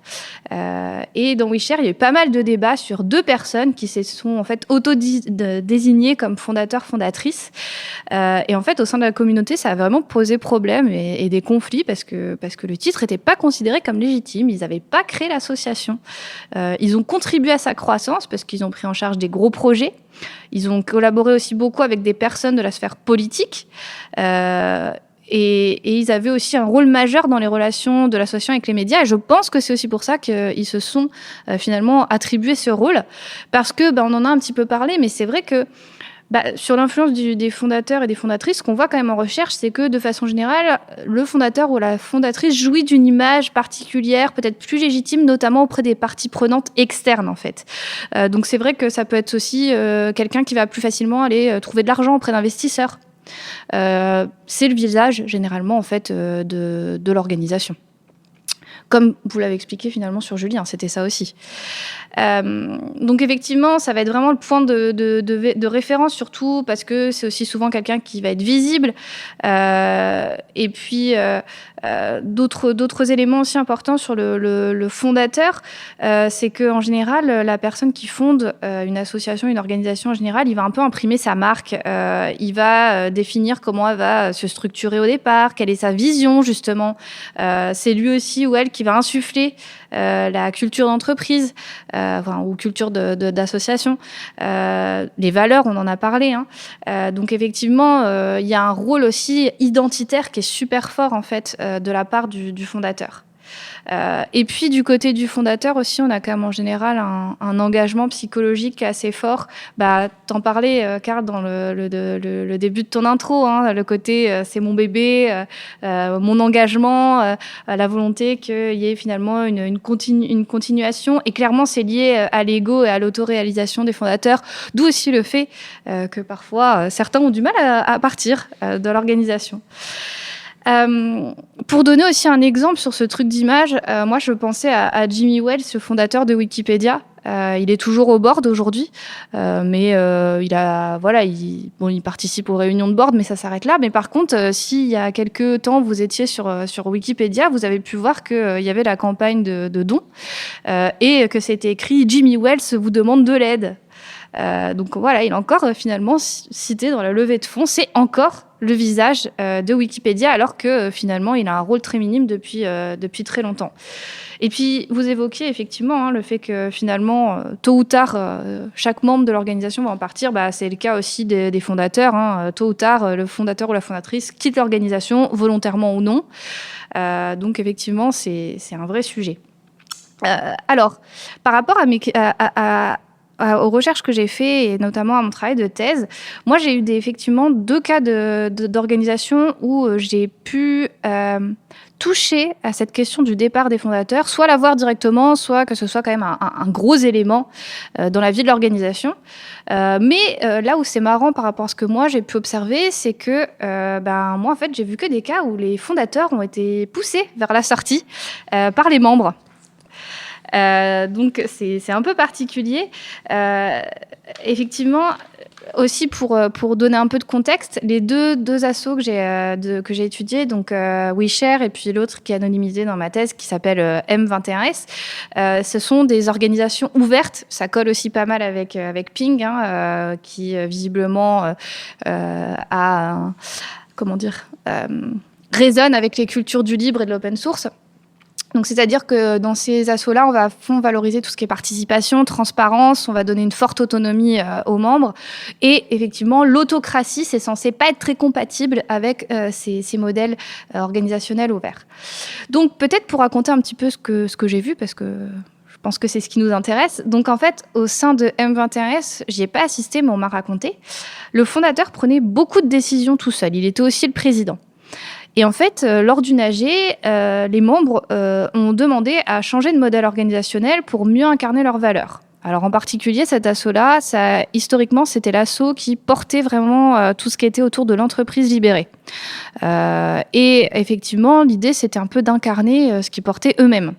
Et dans WeShare, il y a eu pas mal de débats sur deux personnes qui se sont en fait auto-désignées comme fondateurs, fondatrices. Et en fait, au sein de la communauté, ça a vraiment posé problème et des conflits parce que le titre n'était pas considéré comme légitime. Ils n'avaient pas créé l'association. Ils ont contribué à sa croissance parce qu'ils ont pris en charge des gros projets. Ils ont collaboré aussi beaucoup avec des personnes de la sphère politique. Et ils avaient aussi un rôle majeur dans les relations de l'association avec les médias. Et je pense que c'est aussi pour ça qu'ils se sont finalement attribués ce rôle. Parce que, on en a un petit peu parlé, mais c'est vrai que sur l'influence des fondateurs et des fondatrices, ce qu'on voit quand même en recherche, c'est que de façon générale, le fondateur ou la fondatrice jouit d'une image particulière, peut-être plus légitime, notamment auprès des parties prenantes externes, en fait. Donc c'est vrai que ça peut être aussi quelqu'un qui va plus facilement aller trouver de l'argent auprès d'investisseurs. C'est le visage, généralement, en fait, de l'organisation. Comme vous l'avez expliqué finalement sur Julie, c'était ça aussi. Donc effectivement, ça va être vraiment le point de référence, surtout parce que c'est aussi souvent quelqu'un qui va être visible. Et puis, d'autres éléments aussi importants sur le fondateur, c'est qu'en général, la personne qui fonde une association, une organisation en général, il va un peu imprimer sa marque. Il va définir comment elle va se structurer au départ, quelle est sa vision justement. C'est lui aussi ou elle qui va insuffler la culture d'entreprise, ou culture d'association, les valeurs, on en a parlé. Donc effectivement, il y a un rôle aussi identitaire qui est super fort en fait de la part du fondateur. Et puis du côté du fondateur aussi, on a quand même en général un engagement psychologique assez fort. T'en parlais, Karl, dans le début de ton intro, le côté c'est mon bébé, mon engagement, la volonté qu'il y ait finalement une continuation. Et clairement, c'est lié à l'ego et à l'autoréalisation des fondateurs, d'où aussi le fait que parfois certains ont du mal à partir de l'organisation. Pour donner aussi un exemple sur ce truc d'image, moi je pensais à Jimmy Wales, le fondateur de Wikipédia, Il est toujours au board aujourd'hui, mais il participe aux réunions de board, mais ça s'arrête là. Mais par contre, s'il y a quelques temps, vous étiez sur Wikipédia, vous avez pu voir qu'il y avait la campagne de dons et que c'était écrit « Jimmy Wells vous demande de l'aide ». Donc voilà, il est encore finalement cité dans la levée de fonds. C'est encore le visage de Wikipédia, alors que finalement, il a un rôle très minime depuis très longtemps. Et puis, vous évoquiez effectivement le fait que finalement, tôt ou tard, chaque membre de l'organisation va en partir. C'est le cas aussi des fondateurs. Tôt ou tard, le fondateur ou la fondatrice quitte l'organisation, volontairement ou non. Donc effectivement, c'est un vrai sujet. Alors, par rapport aux recherches que j'ai faites, et notamment à mon travail de thèse, moi, j'ai eu effectivement 2 cas d'organisation où j'ai pu toucher à cette question du départ des fondateurs, soit la voir directement, soit que ce soit quand même un gros élément dans la vie de l'organisation. Mais là où c'est marrant par rapport à ce que moi, j'ai pu observer, c'est que moi, en fait, j'ai vu que des cas où les fondateurs ont été poussés vers la sortie par les membres. Donc c'est un peu particulier. Effectivement, aussi pour donner un peu de contexte, les deux assos que j'ai étudiés, donc WeShare et puis l'autre qui est anonymisé dans ma thèse qui s'appelle M21S, ce sont des organisations ouvertes. Ça colle aussi pas mal avec Ping, qui visiblement résonne avec les cultures du libre et de l'open source. Donc, c'est-à-dire que dans ces assos-là, on va à fond valoriser tout ce qui est participation, transparence, on va donner une forte autonomie aux membres. Et effectivement, l'autocratie, c'est censé pas être très compatible avec ces modèles organisationnels ouverts. Donc, peut-être pour raconter un petit peu ce que j'ai vu, parce que je pense que c'est ce qui nous intéresse. Donc, en fait, au sein de M21S, j'y ai pas assisté, mais on m'a raconté, le fondateur prenait beaucoup de décisions tout seul. Il était aussi le président. Et en fait, lors d'une AG, les membres ont demandé à changer de modèle organisationnel pour mieux incarner leurs valeurs. Alors en particulier, cet asso-là, historiquement, c'était l'asso qui portait vraiment tout ce qui était autour de l'entreprise libérée. Et effectivement, l'idée, c'était un peu d'incarner ce qu'ils portaient eux-mêmes.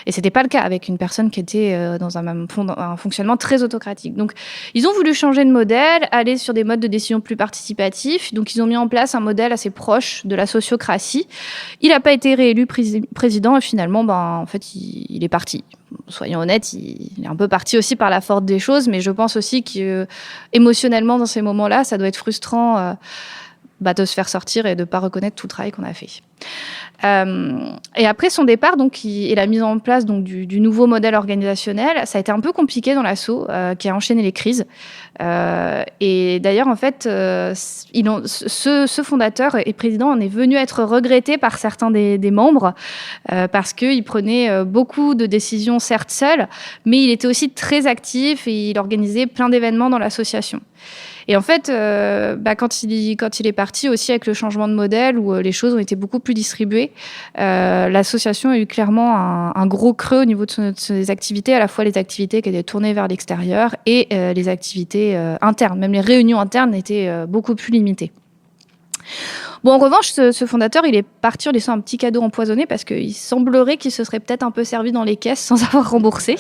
Et c'était pas le cas avec une personne qui était dans un fonctionnement très autocratique. Donc, ils ont voulu changer de modèle, aller sur des modes de décision plus participatifs. Donc, ils ont mis en place un modèle assez proche de la sociocratie. Il n'a pas été réélu président et finalement, en fait, il est parti. Soyons honnêtes, il est un peu parti aussi par la force des choses, mais je pense aussi que émotionnellement, dans ces moments-là, ça doit être frustrant de se faire sortir et de ne pas reconnaître tout le travail qu'on a fait. Et après son départ et la mise en place du nouveau modèle organisationnel, ça a été un peu compliqué dans l'asso qui a enchaîné les crises. Et d'ailleurs, en fait, ce fondateur et président en est venu être regretté par certains des membres parce qu'il prenait beaucoup de décisions, certes seul, mais il était aussi très actif et il organisait plein d'événements dans l'association. Et en fait, quand il est parti aussi avec le changement de modèle où les choses ont été beaucoup plus distribuées, l'association a eu clairement un gros creux au niveau de ses activités, à la fois les activités qui étaient tournées vers l'extérieur et les activités internes. Même les réunions internes étaient beaucoup plus limitées. Bon, en revanche, ce fondateur, il est parti en laissant un petit cadeau empoisonné parce qu'il semblerait qu'il se serait peut-être un peu servi dans les caisses sans avoir remboursé.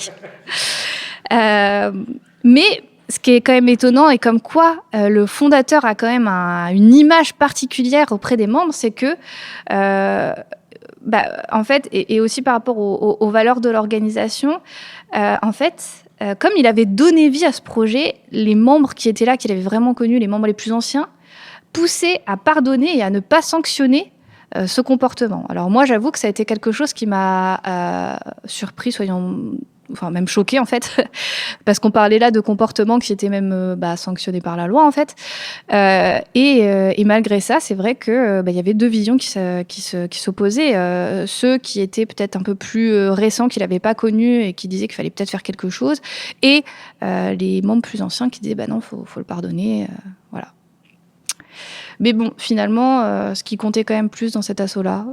Mais ce qui est quand même étonnant et comme quoi le fondateur a quand même une image particulière auprès des membres, c'est que, en fait, et aussi par rapport aux valeurs de l'organisation, en fait, comme il avait donné vie à ce projet, les membres qui étaient là, qu'il avait vraiment connus, les membres les plus anciens, poussaient à pardonner et à ne pas sanctionner ce comportement. Alors moi, j'avoue que ça a été quelque chose qui m'a surpris, même choqué en fait, parce qu'on parlait là de comportements qui étaient même sanctionnés par la loi en fait. Et malgré ça, c'est vrai que y avait deux visions qui s'opposaient. Ceux qui étaient peut-être un peu plus récents, qui l'avaient pas connu et qui disaient qu'il fallait peut-être faire quelque chose, et les membres plus anciens qui disaient non, faut le pardonner, voilà. Mais bon, finalement, ce qui comptait quand même plus dans cet assaut-là,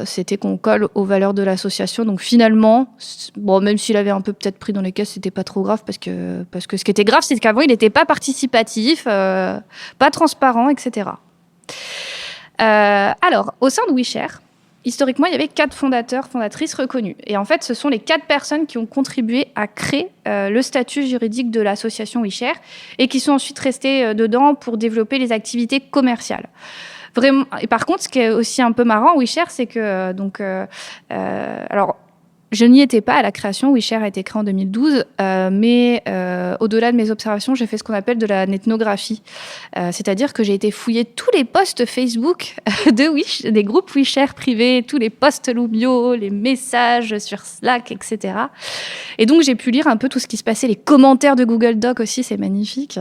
c'était qu'on colle aux valeurs de l'association. Donc finalement, même s'il avait un peu peut-être pris dans les caisses, c'était pas trop grave parce que ce qui était grave, c'est qu'avant, il n'était pas participatif, pas transparent, etc. Alors, au sein de WeShare, historiquement, il y avait 4 fondateurs, fondatrices reconnus. Et en fait, ce sont les 4 personnes qui ont contribué à créer le statut juridique de l'association WeShare et qui sont ensuite restées dedans pour développer les activités commerciales. Vraiment. Et par contre, ce qui est aussi un peu marrant, WeShare, c'est que alors je n'y étais pas à la création. WeShare a été créé en 2012, mais au-delà de mes observations, j'ai fait ce qu'on appelle de la ethnographie, c'est-à-dire que j'ai été fouiller tous les posts Facebook des groupes WeShare privés, tous les posts Loomio, les messages sur Slack, etc. Et donc j'ai pu lire un peu tout ce qui se passait, les commentaires de Google Doc aussi, c'est magnifique.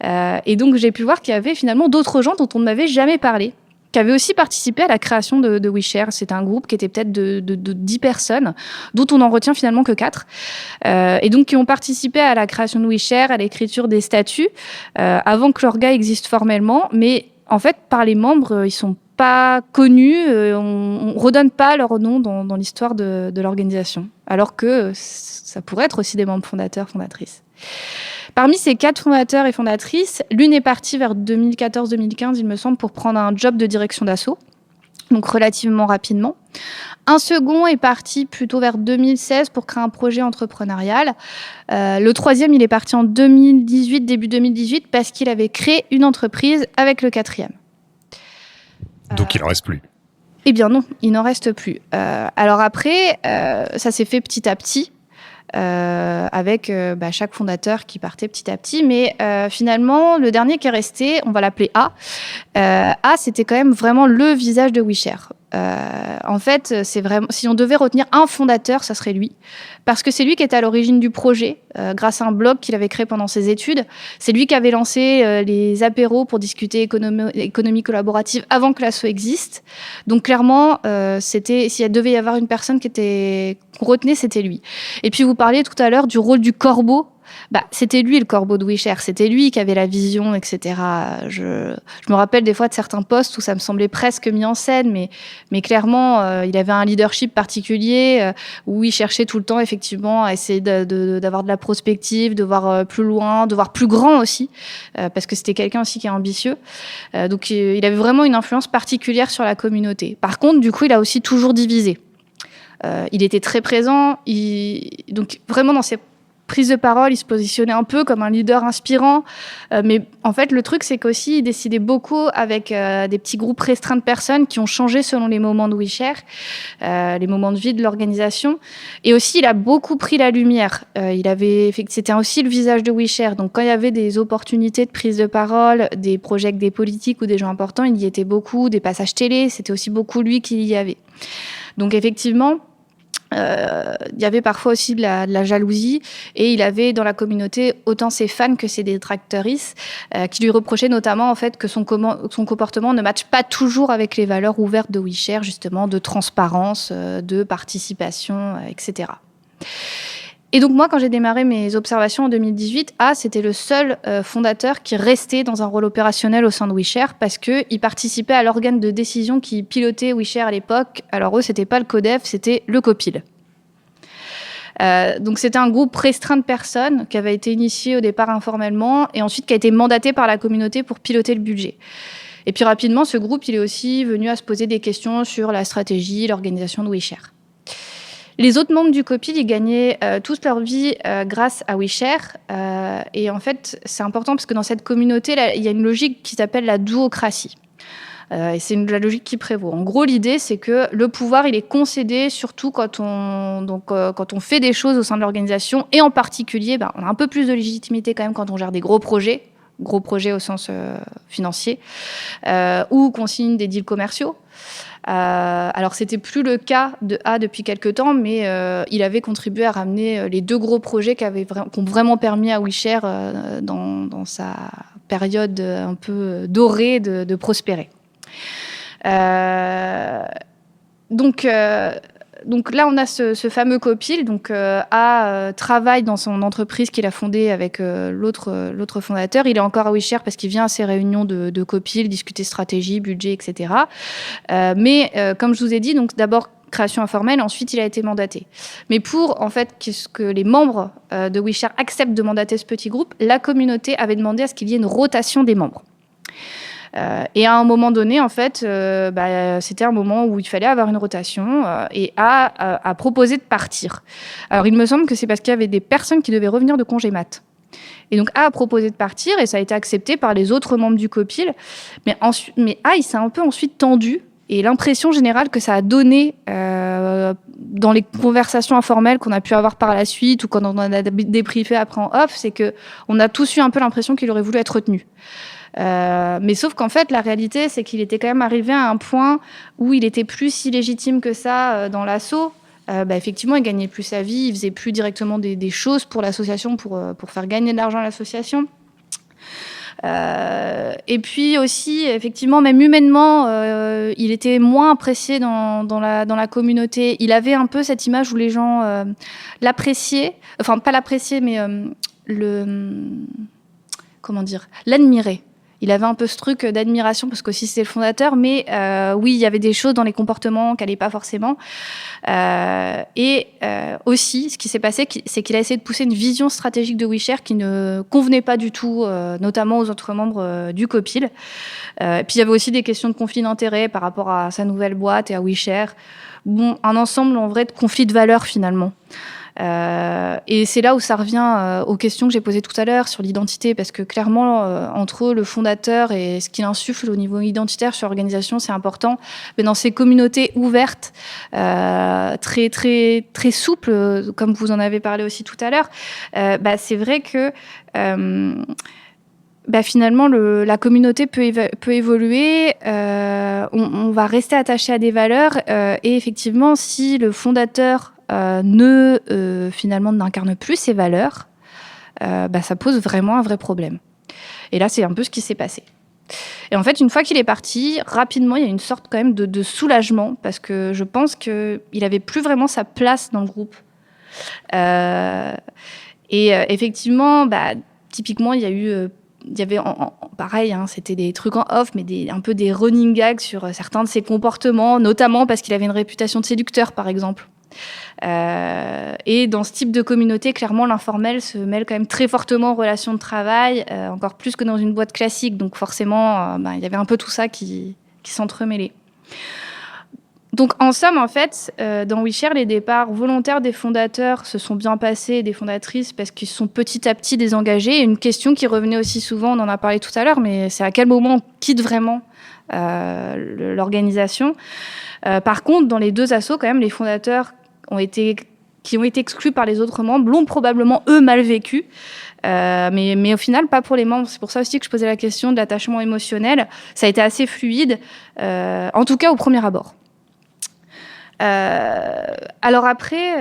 Et donc j'ai pu voir qu'il y avait finalement d'autres gens dont on ne m'avait jamais parlé, qui avaient aussi participé à la création de WeShare. C'était un groupe qui était peut-être de 10 personnes, dont on n'en retient finalement que 4. Et donc qui ont participé à la création de WeShare, à l'écriture des statuts, avant que l'orga existe formellement. Mais en fait, par les membres, ils sont pas connus, on redonne pas leur nom dans l'histoire de l'organisation, alors que ça pourrait être aussi des membres fondateurs, fondatrices. Parmi ces 4 fondateurs et fondatrices, l'une est partie vers 2014-2015, il me semble, pour prendre un job de direction d'assaut, donc relativement rapidement. Un second est parti plutôt vers 2016 pour créer un projet entrepreneurial. Le troisième, il est parti en 2018, début 2018, parce qu'il avait créé une entreprise avec le 4e. Donc il n'en reste plus. Eh bien non, il n'en reste plus. Alors après, ça s'est fait petit à petit. Avec chaque fondateur qui partait petit à petit. Mais finalement, le dernier qui est resté, on va l'appeler A. A, c'était quand même vraiment le visage de WeShare. En fait, c'est vraiment, si on devait retenir un fondateur, ça serait lui. Parce que c'est lui qui était à l'origine du projet, grâce à un blog qu'il avait créé pendant ses études. C'est lui qui avait lancé les apéros pour discuter économie collaborative avant que l'asso existe. Donc clairement, s'il devait y avoir une personne qu'on retenait, c'était lui. Et puis vous parliez tout à l'heure du rôle du corbeau. C'était lui le corbeau de WeShare, c'était lui qui avait la vision, etc. Je me rappelle des fois de certains posts où ça me semblait presque mis en scène, mais clairement, il avait un leadership particulier où il cherchait tout le temps effectivement à essayer d'avoir de la prospective, de voir plus loin, de voir plus grand aussi, parce que c'était quelqu'un aussi qui est ambitieux. Donc il avait vraiment une influence particulière sur la communauté. Par contre, du coup, il a aussi toujours divisé. Il était très présent, donc vraiment dans ses prise de parole, il se positionnait un peu comme un leader inspirant. Mais en fait, le truc, c'est qu'aussi, il décidait beaucoup avec des petits groupes restreints de personnes qui ont changé selon les moments de WeShare, les moments de vie de l'organisation. Et aussi, il a beaucoup pris la lumière. C'était aussi le visage de WeShare. Donc, quand il y avait des opportunités de prise de parole, des projets avec des politiques ou des gens importants, il y était beaucoup, des passages télé, c'était aussi beaucoup lui qui y avait. Donc, effectivement, il y avait parfois aussi de la jalousie et il avait dans la communauté autant ses fans que ses détractrices qui lui reprochaient notamment en fait que son comportement ne matche pas toujours avec les valeurs ouvertes de WeShare, justement de transparence, de participation, etc. Et donc moi, quand j'ai démarré mes observations en 2018, c'était le seul fondateur qui restait dans un rôle opérationnel au sein de WeShare parce qu'il participait à l'organe de décision qui pilotait WeShare à l'époque. Alors eux, c'était pas le CODEF, c'était le COPIL. Donc c'était un groupe restreint de personnes qui avait été initié au départ informellement et ensuite qui a été mandaté par la communauté pour piloter le budget. Et puis rapidement, ce groupe, il est aussi venu à se poser des questions sur la stratégie, l'organisation de WeShare. Les autres membres du COPIL, ils gagnaient toute leur vie grâce à WeShare. Et en fait, c'est important parce que dans cette communauté, là, il y a une logique qui s'appelle la duocratie. Et c'est la logique qui prévaut. En gros, l'idée, c'est que le pouvoir, il est concédé surtout quand on fait des choses au sein de l'organisation. Et en particulier, on a un peu plus de légitimité quand même quand on gère des gros projets au sens financier, ou qu'on signe des deals commerciaux. Alors, c'était plus le cas de A depuis quelques temps, mais il avait contribué à ramener les 2 gros projets qui ont vraiment permis à WeShare, dans sa période un peu dorée, de prospérer. Donc là, on a ce fameux COPIL. Donc A travaille dans son entreprise qu'il a fondée avec l'autre fondateur. Il est encore à WeShare parce qu'il vient à ces réunions de COPIL, discuter stratégie, budget, etc. Mais comme je vous ai dit, donc d'abord création informelle, ensuite il a été mandaté. Mais pour en fait que les membres de WeShare acceptent de mandater ce petit groupe, la communauté avait demandé à ce qu'il y ait une rotation des membres. Et à un moment donné, en fait, c'était un moment où il fallait avoir une rotation et a proposé de partir. Alors, il me semble que c'est parce qu'il y avait des personnes qui devaient revenir de congé mat. Et donc, A a proposé de partir et ça a été accepté par les autres membres du COPIL. Mais A, il s'est un peu ensuite tendu. Et l'impression générale que ça a donné dans les conversations informelles qu'on a pu avoir par la suite ou quand on en a débriefé après en off, c'est qu'on a tous eu un peu l'impression qu'il aurait voulu être retenu. Mais sauf qu'en fait, la réalité, c'est qu'il était quand même arrivé à un point où il était plus si légitime que ça dans l'asso. Effectivement, il gagnait plus sa vie, il faisait plus directement des choses pour l'association, pour faire gagner de l'argent à l'association. Et puis aussi, effectivement, même humainement, il était moins apprécié dans la communauté. Il avait un peu cette image où les gens l'appréciaient, enfin pas l'appréciaient, mais l'admiraient. Il avait un peu ce truc d'admiration parce qu'aussi c'était le fondateur, mais oui, il y avait des choses dans les comportements qui n'allaient pas forcément. Aussi, ce qui s'est passé, c'est qu'il a essayé de pousser une vision stratégique de WeShare qui ne convenait pas du tout, notamment aux autres membres du COPIL. Puis il y avait aussi des questions de conflit d'intérêts par rapport à sa nouvelle boîte et à WeShare. Bon, un ensemble en vrai de conflits de valeurs finalement. Et c'est là où ça revient aux questions que j'ai posées tout à l'heure sur l'identité, parce que clairement, entre le fondateur et ce qu'il insuffle au niveau identitaire sur l'organisation, c'est important. Mais dans ces communautés ouvertes, très, très, très souples, comme vous en avez parlé aussi tout à l'heure, c'est vrai que finalement, la communauté peut évoluer, on va rester attaché à des valeurs, et effectivement, si le fondateur finalement n'incarne plus ces valeurs, ça pose vraiment un vrai problème. Et là, c'est un peu ce qui s'est passé. Et en fait, une fois qu'il est parti, rapidement, il y a une sorte quand même de soulagement, parce que je pense qu'il n'avait plus vraiment sa place dans le groupe. Effectivement, typiquement, il y avait pareil, c'était des trucs en off, mais un peu des running gags sur certains de ses comportements, notamment parce qu'il avait une réputation de séducteur, par exemple. Et dans ce type de communauté, clairement, l'informel se mêle quand même très fortement aux relations de travail, encore plus que dans une boîte classique. Donc forcément, il y avait un peu tout ça qui s'entremêlait. Donc en somme, en fait, dans WeShare, les départs volontaires des fondateurs se sont bien passés, des fondatrices, parce qu'ils sont petit à petit désengagés. Et une question qui revenait aussi souvent, on en a parlé tout à l'heure, mais c'est à quel moment on quitte vraiment l'organisation. Par contre, dans les deux assos, quand même, les fondateurs qui ont été exclus par les autres membres l'ont probablement, eux, mal vécu. Mais au final, pas pour les membres. C'est pour ça aussi que je posais la question de l'attachement émotionnel. Ça a été assez fluide, en tout cas au premier abord. Alors après,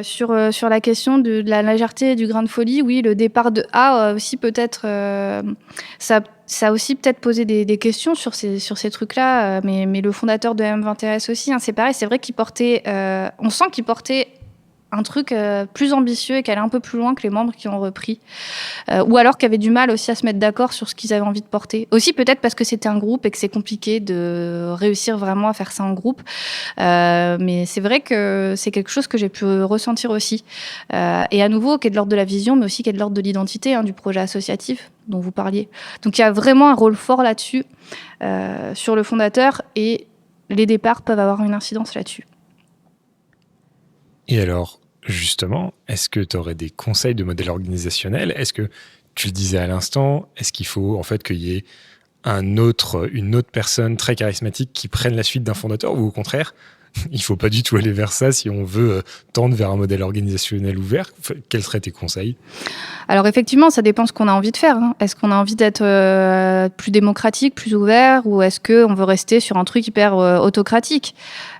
sur la question de la légèreté et du grain de folie, oui, le départ de A aussi peut-être, ça a aussi peut-être posé des questions sur ces trucs-là, mais le fondateur de M21S aussi, c'est pareil, c'est vrai qu'il portait, on sent qu'il portait un truc plus ambitieux et qui allait un peu plus loin que les membres qui ont repris. Ou alors qui avaient du mal aussi à se mettre d'accord sur ce qu'ils avaient envie de porter. Aussi peut-être parce que c'était un groupe et que c'est compliqué de réussir vraiment à faire ça en groupe. Mais c'est vrai que c'est quelque chose que j'ai pu ressentir aussi. Et à nouveau, qui est de l'ordre de la vision, mais aussi qui est de l'ordre de l'identité, du projet associatif dont vous parliez. Donc il y a vraiment un rôle fort là-dessus, sur le fondateur, et les départs peuvent avoir une incidence là-dessus. Et alors, justement, est-ce que tu aurais des conseils de modèle organisationnel ? Est-ce que, tu le disais à l'instant, est-ce qu'il faut en fait qu'il y ait une autre personne très charismatique qui prenne la suite d'un fondateur, ou au contraire, il ne faut pas du tout aller vers ça si on veut tendre vers un modèle organisationnel ouvert ? Quels seraient tes conseils ? Alors effectivement, ça dépend ce qu'on a envie de faire. Est-ce qu'on a envie d'être plus démocratique, plus ouvert, ou est-ce qu'on veut rester sur un truc hyper autocratique ?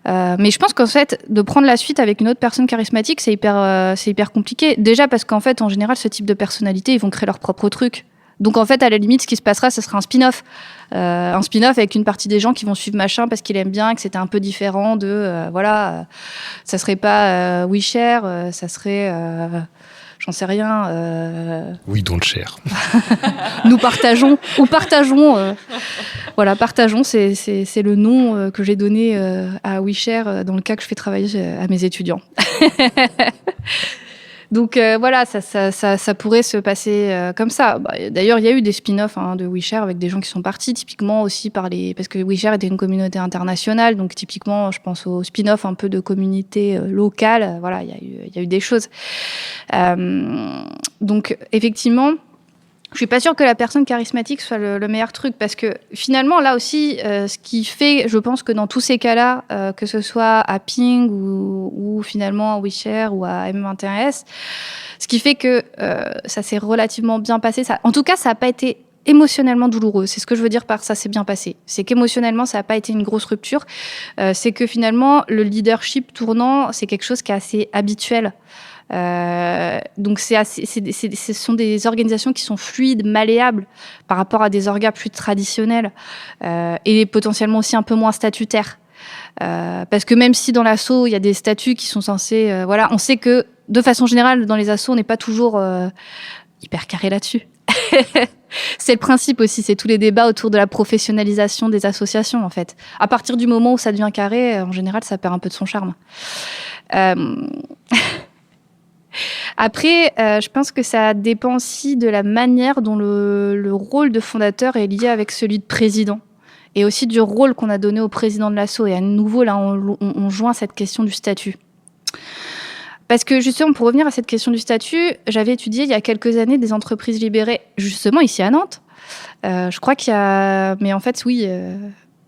Mais je pense qu'en fait, de prendre la suite avec une autre personne charismatique, c'est hyper compliqué. Déjà parce qu'en fait, en général, ce type de personnalité, ils vont créer leur propre truc. Donc en fait, à la limite, ce qui se passera, ce sera un spin-off. Un spin-off avec une partie des gens qui vont suivre machin parce qu'ils aiment bien, que c'était un peu différent de... ça serait pas WeShare, ça serait... j'en sais rien. We don't share. Nous partageons, ou partageons. Partageons, c'est le nom que j'ai donné à WeShare dans le cas que je fais travailler à mes étudiants. Donc voilà, ça pourrait se passer comme ça. D'ailleurs, il y a eu des spin-offs de WeShare avec des gens qui sont partis, typiquement aussi parce que WeShare était une communauté internationale, donc typiquement, je pense aux spin-offs un peu de communautés locales. Voilà, il y a eu des choses. Donc effectivement, je suis pas sûre que la personne charismatique soit le meilleur truc, parce que finalement, là aussi, ce qui fait, je pense que dans tous ces cas-là, que ce soit à Ping ou finalement à WeShare ou à M21S, ce qui fait que ça s'est relativement bien passé, en tout cas, ça n'a pas été émotionnellement douloureux. C'est ce que je veux dire par ça s'est bien passé. C'est qu'émotionnellement, ça n'a pas été une grosse rupture. C'est que finalement, le leadership tournant, c'est quelque chose qui est assez habituel. Donc ce sont des organisations qui sont fluides, malléables par rapport à des orgas plus traditionnels et potentiellement aussi un peu moins statutaires. Parce que même si dans l'asso il y a des statuts qui sont censés, on sait que de façon générale dans les assos on n'est pas toujours hyper carré là-dessus. C'est le principe aussi, c'est tous les débats autour de la professionnalisation des associations en fait. À partir du moment où ça devient carré, en général ça perd un peu de son charme. Après, je pense que ça dépend aussi de la manière dont le rôle de fondateur est lié avec celui de président. Et aussi du rôle qu'on a donné au président de l'asso. Et à nouveau, là, on joint cette question du statut. Parce que justement, pour revenir à cette question du statut, j'avais étudié il y a quelques années des entreprises libérées, justement ici à Nantes. Je crois qu'il y a... Mais en fait, oui...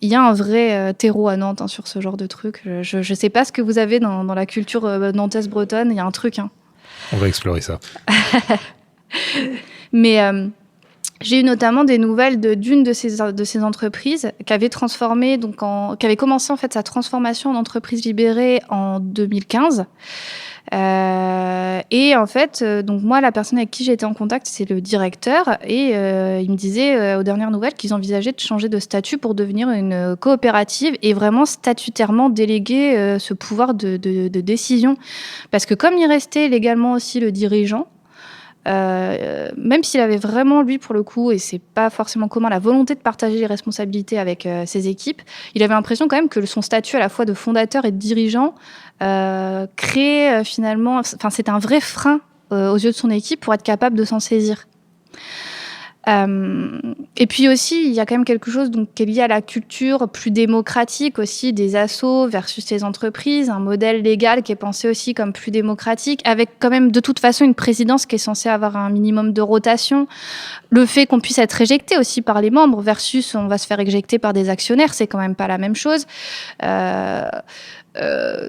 Il y a un vrai terreau à Nantes sur ce genre de truc. Je ne sais pas ce que vous avez dans la culture nantaise bretonne. Il y a un truc. On va explorer ça. Mais j'ai eu notamment des nouvelles d'une de ces entreprises qui avait transformé, qui avait commencé en fait sa transformation en entreprise libérée en 2015. Et en fait, donc moi, la personne avec qui j'étais en contact, c'est le directeur, et il me disait aux dernières nouvelles qu'ils envisageaient de changer de statut pour devenir une coopérative et vraiment statutairement déléguer ce pouvoir de décision. Parce que comme il restait légalement aussi le dirigeant, même s'il avait vraiment, lui, pour le coup, et c'est pas forcément commun, la volonté de partager les responsabilités avec ses équipes, il avait l'impression quand même que son statut à la fois de fondateur et de dirigeant crée finalement... Enfin, c'est un vrai frein aux yeux de son équipe pour être capable de s'en saisir. Et puis aussi, il y a quand même quelque chose qui est lié à la culture plus démocratique aussi des assos versus les entreprises, un modèle légal qui est pensé aussi comme plus démocratique, avec quand même de toute façon une présidence qui est censée avoir un minimum de rotation. Le fait qu'on puisse être éjecté aussi par les membres versus on va se faire éjecter par des actionnaires, c'est quand même pas la même chose.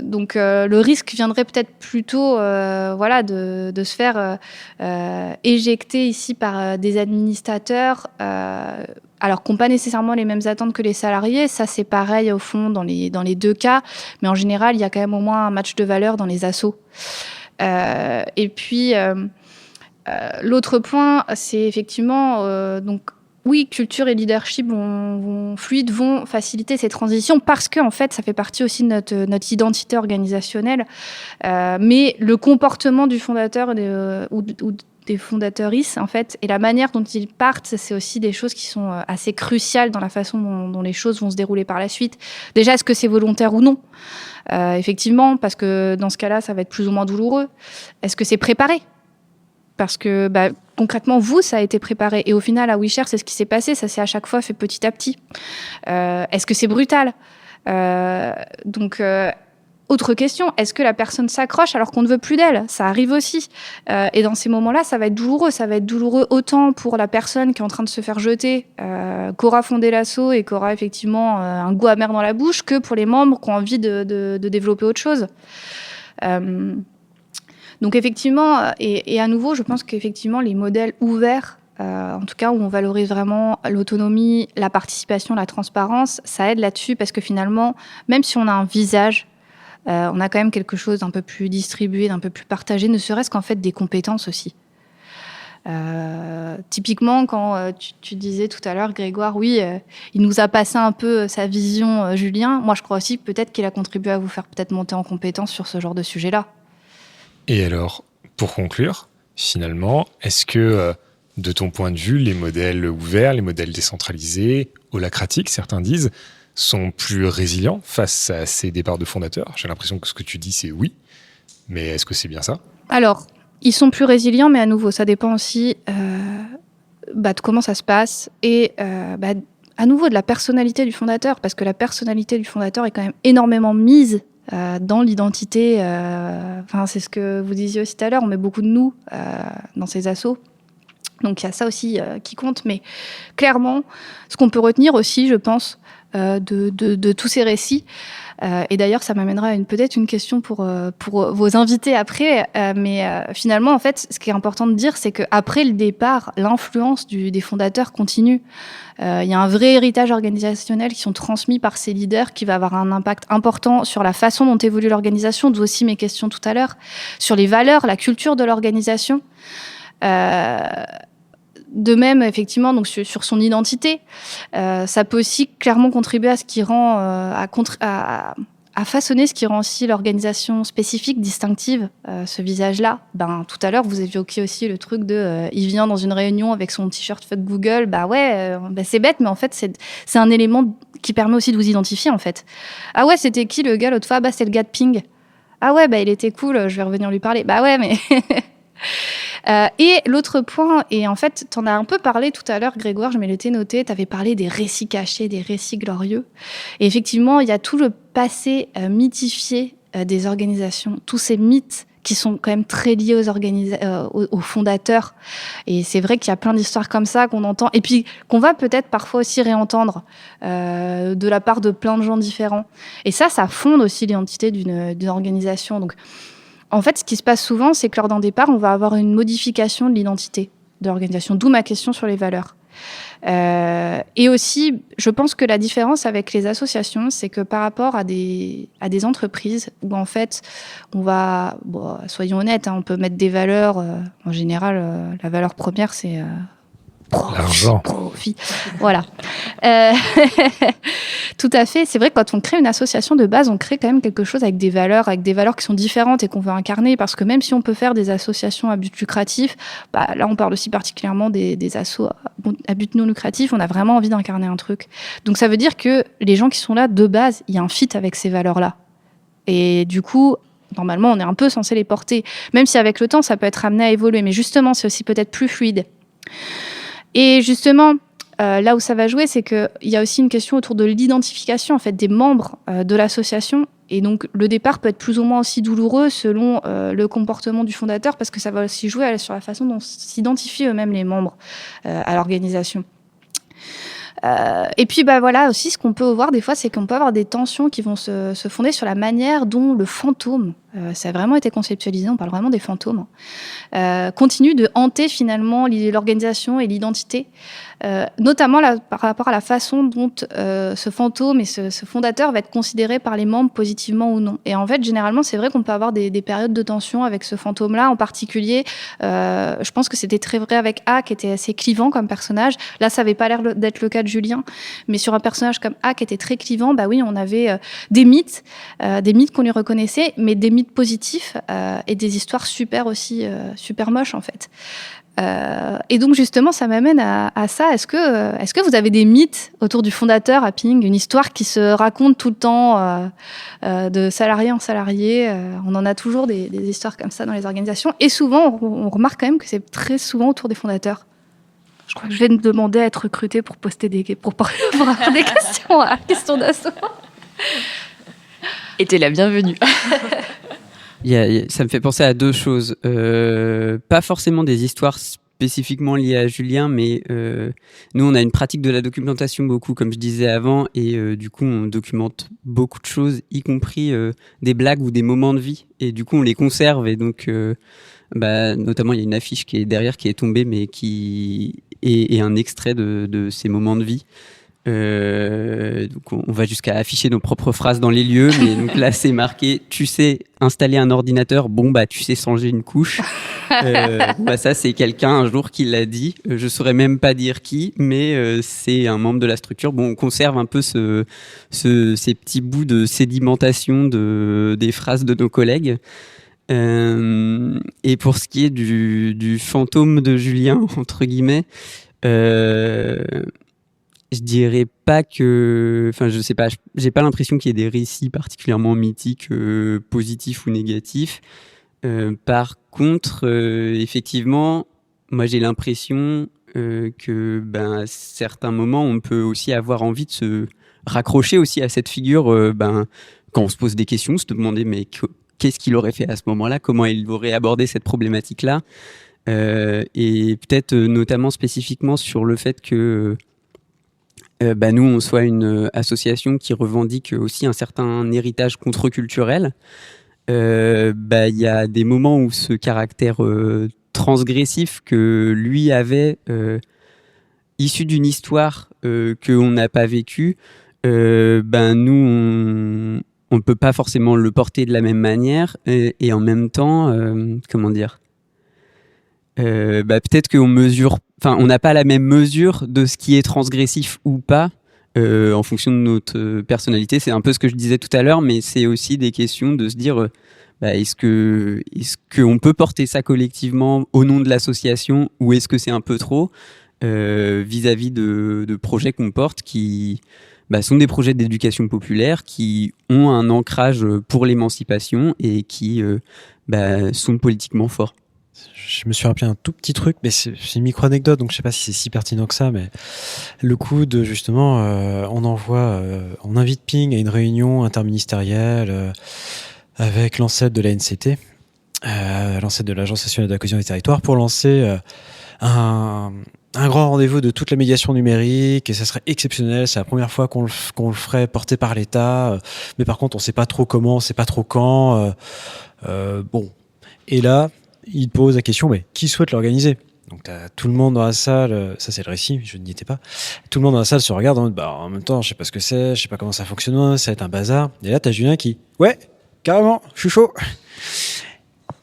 Donc le risque viendrait peut-être plutôt de se faire éjecter ici par des administrateurs alors qui n'ont pas nécessairement les mêmes attentes que les salariés. Ça c'est pareil au fond dans les deux cas, mais en général il y a quand même au moins un match de valeurs dans les assos. Et puis l'autre point, c'est effectivement oui, culture et leadership vont faciliter ces transitions parce que en fait, ça fait partie aussi de notre identité organisationnelle. Mais le comportement du fondateur ou des fondateuristes, en fait, et la manière dont ils partent, c'est aussi des choses qui sont assez cruciales dans la façon dont les choses vont se dérouler par la suite. Déjà, est-ce que c'est volontaire ou non ? Effectivement, parce que dans ce cas-là, ça va être plus ou moins douloureux. Est-ce que c'est préparé ? Parce que concrètement, ça a été préparé. Et au final, à WeShare, c'est ce qui s'est passé. Ça s'est à chaque fois fait petit à petit. Est-ce que c'est brutal ? Autre question, est-ce que la personne s'accroche alors qu'on ne veut plus d'elle ? Ça arrive aussi. Et dans ces moments-là, ça va être douloureux. Ça va être douloureux autant pour la personne qui est en train de se faire jeter, qu'aura fondé l'asso et qu'aura effectivement un goût amer dans la bouche, que pour les membres qui ont envie de développer autre chose. Donc effectivement, et à nouveau, je pense qu'effectivement, les modèles ouverts, en tout cas où on valorise vraiment l'autonomie, la participation, la transparence, ça aide là-dessus parce que finalement, même si on a un visage, on a quand même quelque chose d'un peu plus distribué, d'un peu plus partagé, ne serait-ce qu'en fait des compétences aussi. Typiquement, quand tu disais tout à l'heure, Grégoire, oui, il nous a passé un peu sa vision, Julien. Moi, je crois aussi que peut-être qu'il a contribué à vous faire peut-être monter en compétence sur ce genre de sujet-là. Et alors, pour conclure, finalement, est-ce que, de ton point de vue, les modèles ouverts, les modèles décentralisés, holacratiques, certains disent, sont plus résilients face à ces départs de fondateurs ? J'ai l'impression que ce que tu dis, c'est oui, mais est-ce que c'est bien ça ? Alors, Ils sont plus résilients, mais à nouveau, ça dépend aussi de comment ça se passe et à nouveau de la personnalité du fondateur, parce que la personnalité du fondateur est quand même énormément mise dans l'identité. C'est ce que vous disiez aussi tout à l'heure, on met beaucoup de nous dans ces assos. Donc il y a ça aussi qui compte, mais clairement, ce qu'on peut retenir aussi, je pense, de tous ces récits, et d'ailleurs ça m'amènera à peut-être une question pour vos invités après, mais finalement, en fait, ce qui est important de dire, c'est qu'après le départ, l'influence des fondateurs continue. Il y a un vrai héritage organisationnel qui sont transmis par ces leaders qui va avoir un impact important sur la façon dont évolue l'organisation, d'où aussi mes questions tout à l'heure, sur les valeurs, la culture de l'organisation. De même, effectivement, donc sur son identité, ça peut aussi clairement contribuer à ce qui rend, à façonner ce qui rend aussi l'organisation spécifique, distinctive, ce visage-là. Tout à l'heure, vous évoquiez aussi le truc de il vient dans une réunion avec son t-shirt fuck Google. C'est bête, mais en fait, c'est un élément qui permet aussi de vous identifier, en fait. Ah ouais, c'était qui le gars l'autre fois? C'est le gars de Ping. Ah ouais, il était cool, je vais revenir lui parler. Mais... et l'autre point, et en fait, tu en as un peu parlé tout à l'heure, Grégoire, je me l'étais noté, tu avais parlé des récits cachés, des récits glorieux. Et effectivement, il y a tout le passé mythifié des organisations, tous ces mythes qui sont quand même très liés aux fondateurs. Et c'est vrai qu'il y a plein d'histoires comme ça qu'on entend, et puis qu'on va peut-être parfois aussi réentendre de la part de plein de gens différents. Et ça fonde aussi l'identité d'une organisation. Donc, en fait, ce qui se passe souvent, c'est que lors d'un départ, on va avoir une modification de l'identité de l'organisation, d'où ma question sur les valeurs. Et aussi, je pense que la différence avec les associations, c'est que par rapport à des entreprises où en fait, on va, soyons honnêtes, on peut mettre des valeurs, en général, la valeur première, c'est... l'argent. Profit. Voilà. Tout à fait. C'est vrai que quand on crée une association de base, on crée quand même quelque chose avec des valeurs qui sont différentes et qu'on veut incarner. Parce que même si on peut faire des associations à but lucratif, là on parle aussi particulièrement des assos à but non lucratif, on a vraiment envie d'incarner un truc. Donc ça veut dire que les gens qui sont là de base, il y a un fit avec ces valeurs-là. Et du coup, normalement, on est un peu censé les porter. Même si avec le temps, ça peut être amené à évoluer. Mais justement, c'est aussi peut-être plus fluide. Et justement, là où ça va jouer, c'est qu'il y a aussi une question autour de l'identification en fait, des membres de l'association. Et donc, le départ peut être plus ou moins aussi douloureux selon le comportement du fondateur, parce que ça va aussi jouer sur la façon dont s'identifient eux-mêmes les membres à l'organisation. Et puis aussi, ce qu'on peut voir des fois, c'est qu'on peut avoir des tensions qui vont se fonder sur la manière dont le fantôme, ça a vraiment été conceptualisé, on parle vraiment des fantômes, continue de hanter finalement l'organisation et l'identité, notamment par rapport à la façon dont ce fantôme et ce fondateur va être considéré par les membres positivement ou non. Et en fait, généralement, c'est vrai qu'on peut avoir des périodes de tension avec ce fantôme-là, en particulier. Je pense que c'était très vrai avec A, qui était assez clivant comme personnage. Là, ça n'avait pas l'air d'être le cas de Julien, mais sur un personnage comme A, qui était très clivant, oui, on avait des mythes qu'on lui reconnaissait, mais des mythes positifs et des histoires super moches, en fait. Et donc justement, ça m'amène à ça. Est-ce que vous avez des mythes autour du fondateur à Ping, une histoire qui se raconte tout le temps de salarié en salarié? On en a toujours des histoires comme ça dans les organisations. Et souvent, on remarque quand même que c'est très souvent autour des fondateurs. Je crois que je vais me demander à être recrutée pour avoir des questions à question d'assaut. Et t'es la bienvenue. Ça me fait penser à deux choses. Pas forcément des histoires spécifiquement liées à Julien, mais nous, on a une pratique de la documentation beaucoup, comme je disais avant, et du coup, on documente beaucoup de choses, y compris des blagues ou des moments de vie. Et du coup, on les conserve. Et donc, notamment, il y a une affiche qui est derrière, qui est tombée, mais qui est un extrait de ces moments de vie. Donc on va jusqu'à afficher nos propres phrases dans les lieux, mais donc là c'est marqué tu sais installer un ordinateur, tu sais changer une couche. Ça c'est quelqu'un un jour qui l'a dit, je saurais même pas dire qui, mais c'est un membre de la structure. On conserve un peu ces petits bouts de sédimentation des phrases de nos collègues. Et pour ce qui est du fantôme de Julien entre guillemets, je dirais pas que... je sais pas, j'ai pas l'impression qu'il y ait des récits particulièrement mythiques, positifs ou négatifs. Par contre, effectivement, moi j'ai l'impression que à certains moments, on peut aussi avoir envie de se raccrocher aussi à cette figure quand on se pose des questions, se demander mais qu'est-ce qu'il aurait fait à ce moment-là, comment il aurait abordé cette problématique-là, et peut-être notamment spécifiquement sur le fait que nous, on soit une association qui revendique aussi un certain héritage contre-culturel. Il y a des moments où ce caractère transgressif que lui avait, issu d'une histoire qu'on n'a pas vécue, nous, on ne peut pas forcément le porter de la même manière, et en même temps, comment dire, peut-être qu'on mesure, enfin, on n'a pas la même mesure de ce qui est transgressif ou pas. En fonction de notre personnalité, c'est un peu ce que je disais tout à l'heure, mais c'est aussi des questions de se dire est-ce qu'on peut porter ça collectivement au nom de l'association, ou est-ce que c'est un peu trop vis-à-vis de projets qu'on porte qui sont des projets d'éducation populaire qui ont un ancrage pour l'émancipation et qui sont politiquement forts. Je me suis rappelé un tout petit truc, mais c'est une micro-anecdote, donc je sais pas si c'est si pertinent que ça, mais le coup de justement, on invite Ping à une réunion interministérielle avec l'ancêtre de la NCT, l'ancêtre de l'Agence nationale de la cohésion des territoires, pour lancer un grand rendez-vous de toute la médiation numérique, et ça serait exceptionnel, c'est la première fois qu'on le ferait porter par l'État, mais par contre on sait pas trop comment, on sait pas trop quand, bon. Et là, il pose la question, mais qui souhaite l'organiser? Donc t'as tout le monde dans la salle, ça c'est le récit, je n'y étais pas. Tout le monde dans la salle se regarde en même temps, je sais pas ce que c'est, je sais pas comment ça fonctionne, ça va être un bazar. Et là t'as Julien qui, ouais, carrément, je suis chaud.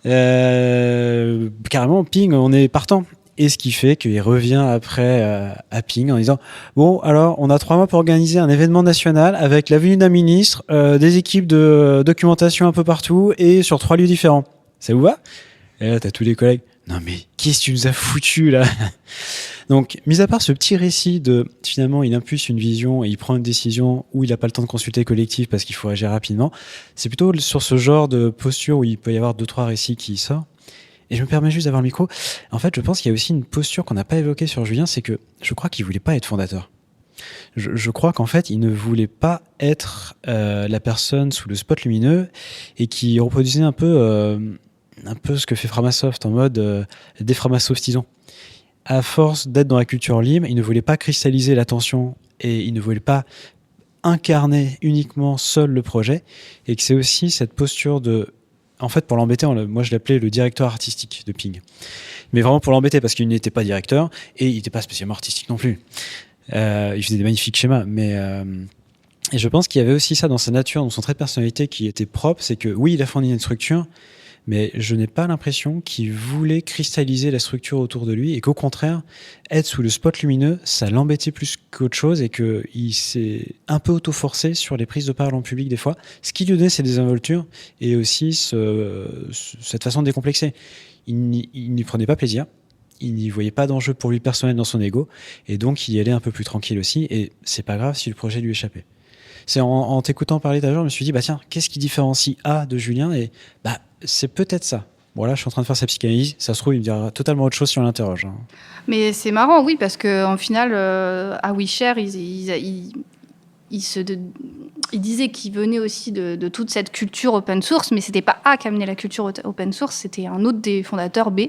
Carrément, Ping, on est partant. Et ce qui fait qu'il revient après à Ping en disant, bon, alors on a 3 mois pour organiser un événement national avec la venue d'un ministre, des équipes de documentation un peu partout et sur 3 lieux différents. Ça vous va? Et là, t'as tous les collègues. Non, mais qu'est-ce que tu nous as foutu, là? Donc, mis à part ce petit récit de, finalement, il impulse une vision et il prend une décision où il n'a pas le temps de consulter le collectif parce qu'il faut agir rapidement, c'est plutôt sur ce genre de posture où il peut y avoir 2-3 récits qui sortent. Et je me permets juste d'avoir le micro. En fait, je pense qu'il y a aussi une posture qu'on n'a pas évoquée sur Julien, c'est que je crois qu'il voulait pas être fondateur. Je crois qu'en fait, il ne voulait pas être la personne sous le spot lumineux et qui reproduisait un peu ce que fait Framasoft en mode déframasoftisons. À force d'être dans la culture libre, il ne voulait pas cristalliser l'attention et il ne voulait pas incarner uniquement seul le projet, et que c'est aussi cette posture de... En fait, pour l'embêter, moi je l'appelais le directeur artistique de Ping. Mais vraiment pour l'embêter, parce qu'il n'était pas directeur et il n'était pas spécialement artistique non plus. Il faisait des magnifiques schémas, mais... Et je pense qu'il y avait aussi ça dans sa nature, dans son trait de personnalité qui était propre, c'est que oui, il a fourni une structure, mais je n'ai pas l'impression qu'il voulait cristalliser la structure autour de lui et qu'au contraire, être sous le spot lumineux, ça l'embêtait plus qu'autre chose et qu'il s'est un peu auto-forcé sur les prises de parole en public des fois. Ce qui lui donnait ses désinvoltures et aussi cette façon de décomplexer. Il n'y prenait pas plaisir. Il n'y voyait pas d'enjeu pour lui personnel dans son ego et donc il y allait un peu plus tranquille aussi, et c'est pas grave si le projet lui échappait. C'est en t'écoutant parler d'agent, je me suis dit, tiens, qu'est-ce qui différencie A de Julien? Et c'est peut-être ça. Bon, là, je suis en train de faire sa psychanalyse. Ça se trouve, il me dira totalement autre chose si on l'interroge. Mais c'est marrant, oui, parce qu'en final, à WeShare, il disait qu'il venait aussi de toute cette culture open source, mais c'était pas A qui amenait la culture open source, c'était un autre des fondateurs, B.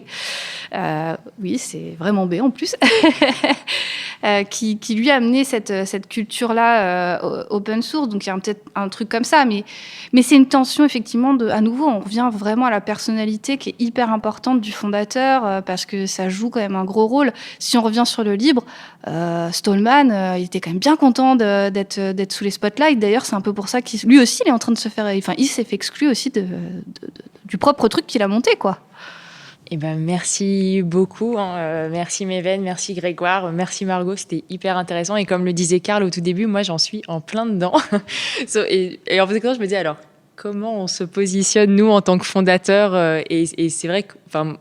Oui, c'est vraiment B en plus. Qui lui a amené cette culture-là open source. Donc, il y a peut-être un truc comme ça. Mais c'est une tension, effectivement, à nouveau, on revient vraiment à la personnalité qui est hyper importante du fondateur parce que ça joue quand même un gros rôle. Si on revient sur le libre, Stallman, il était quand même bien content d'être sous les spotlights. D'ailleurs, c'est un peu pour ça qu'il lui aussi, il est en train de se faire... Enfin, il s'est fait exclure aussi du propre truc qu'il a monté, quoi. Eh ben, merci beaucoup. Merci Méven, merci Grégoire, merci Margot, c'était hyper intéressant. Et comme le disait Karl au tout début, moi j'en suis en plein dedans. et en fait, quand je me dis alors, comment on se positionne nous en tant que fondateurs et c'est vrai que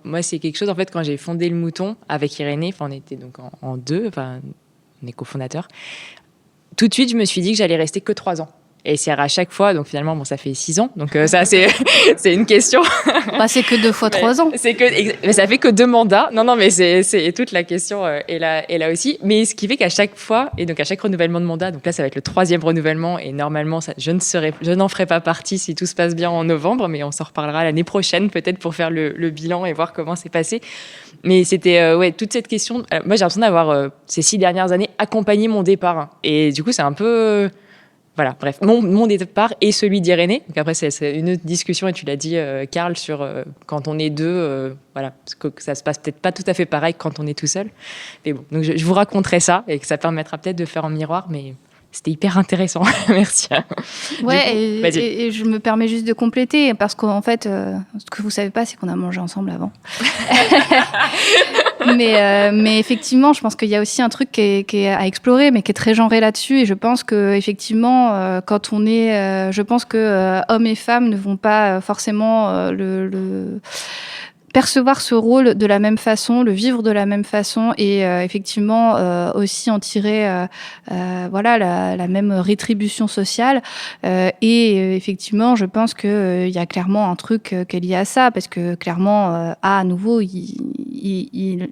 moi c'est quelque chose, en fait, quand j'ai fondé le Mouton avec Irénée, on était donc en deux, on est cofondateurs. Tout de suite, je me suis dit que j'allais rester que 3 ans. Et c'est à chaque fois, donc finalement, bon, ça fait 6 ans, donc ça, c'est une question. Bah, c'est que 2 fois 3 ans. Mais ça fait que 2 mandats. Non, mais c'est toute la question est là aussi. Mais ce qui fait qu'à chaque fois, et donc à chaque renouvellement de mandat, donc là, ça va être le 3e renouvellement, et normalement, je n'en ferai pas partie si tout se passe bien en novembre, mais on s'en reparlera l'année prochaine, peut-être pour faire le bilan et voir comment c'est passé. Mais c'était, toute cette question. Moi, j'ai l'impression d'avoir, ces 6 dernières années, accompagné mon départ. Et du coup, c'est un peu. Voilà, bref, mon départ et celui d'Irénée. Donc après, c'est une autre discussion, et tu l'as dit, Karl, sur quand on est deux, voilà, parce que ça se passe peut-être pas tout à fait pareil quand on est tout seul. Mais bon, donc je vous raconterai ça, et que ça permettra peut-être de faire en miroir, mais c'était hyper intéressant. Merci. Ouais, et je me permets juste de compléter, parce qu'en fait, ce que vous savez pas, c'est qu'on a mangé ensemble avant. mais effectivement, je pense qu'il y a aussi un truc qui est à explorer, mais qui est très genré là-dessus. Et je pense que effectivement, quand on est, je pense que hommes et femmes ne vont pas forcément percevoir ce rôle de la même façon, le vivre de la même façon, et effectivement aussi en tirer voilà la même rétribution sociale. Et effectivement, je pense que il y a clairement un truc qui est lié à ça, parce que clairement, à nouveau, il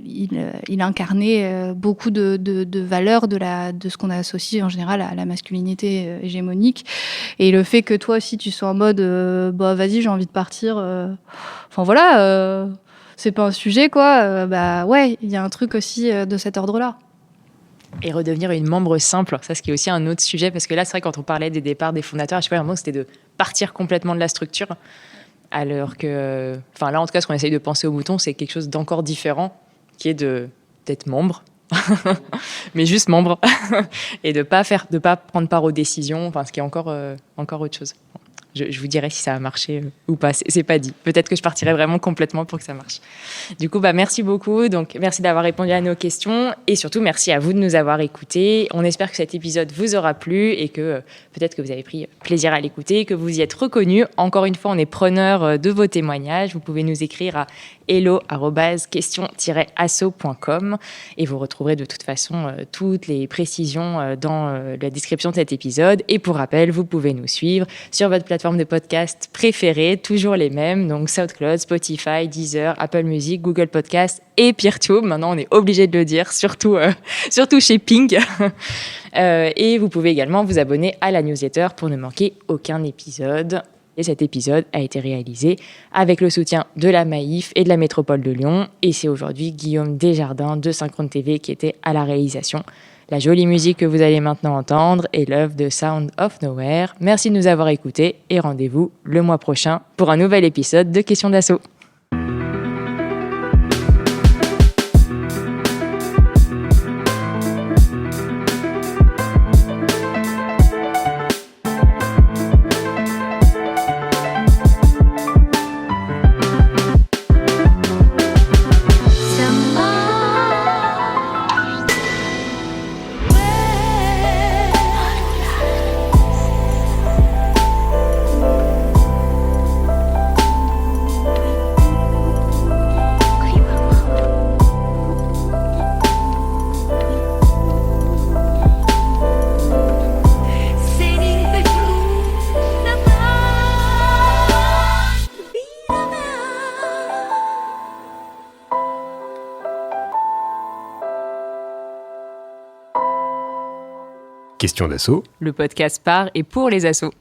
incarnait beaucoup de valeurs de ce qu'on associe en général à la masculinité hégémonique. Et le fait que toi aussi tu sois en mode bah vas-y, j'ai envie de partir, enfin voilà, c'est pas un sujet quoi, bah ouais, il y a un truc aussi de cet ordre-là. Et redevenir une membre simple, ça, ce qui est aussi un autre sujet, parce que là, c'est vrai, quand on parlait des départs des fondateurs, à chaque fois, à un moment, c'était de partir complètement de la structure, alors que, enfin là, en tout cas, ce qu'on essaye de penser au Mouton, c'est quelque chose d'encore différent, qui est d'être membre, mais juste membre, et de pas prendre part aux décisions, enfin, ce qui est encore autre chose. Je vous dirai si ça a marché ou pas, c'est pas dit. Peut-être que je partirai vraiment complètement pour que ça marche. Du coup, merci beaucoup. Donc, merci d'avoir répondu à nos questions, et surtout, merci à vous de nous avoir écoutés. On espère que cet épisode vous aura plu, et que peut-être que vous avez pris plaisir à l'écouter, que vous y êtes reconnus. Encore une fois, on est preneur de vos témoignages. Vous pouvez nous écrire à hello@question-asso.com, et vous retrouverez de toute façon toutes les précisions dans la description de cet épisode. Et pour rappel, vous pouvez nous suivre sur votre plateforme de podcast préférée, toujours les mêmes, donc SoundCloud, Spotify, Deezer, Apple Music, Google Podcast et Peertube. Maintenant, on est obligé de le dire, surtout chez Ping. Et vous pouvez également vous abonner à la newsletter pour ne manquer aucun épisode. Et cet épisode a été réalisé avec le soutien de la Maïf et de la Métropole de Lyon. Et c'est aujourd'hui Guillaume Desjardins de Synchrone TV qui était à la réalisation. La jolie musique que vous allez maintenant entendre est l'œuvre de Sound of Nowhere. Merci de nous avoir écoutés, et rendez-vous le mois prochain pour un nouvel épisode de Questions d'Asso. Question d'assaut. Le podcast par et pour les assos.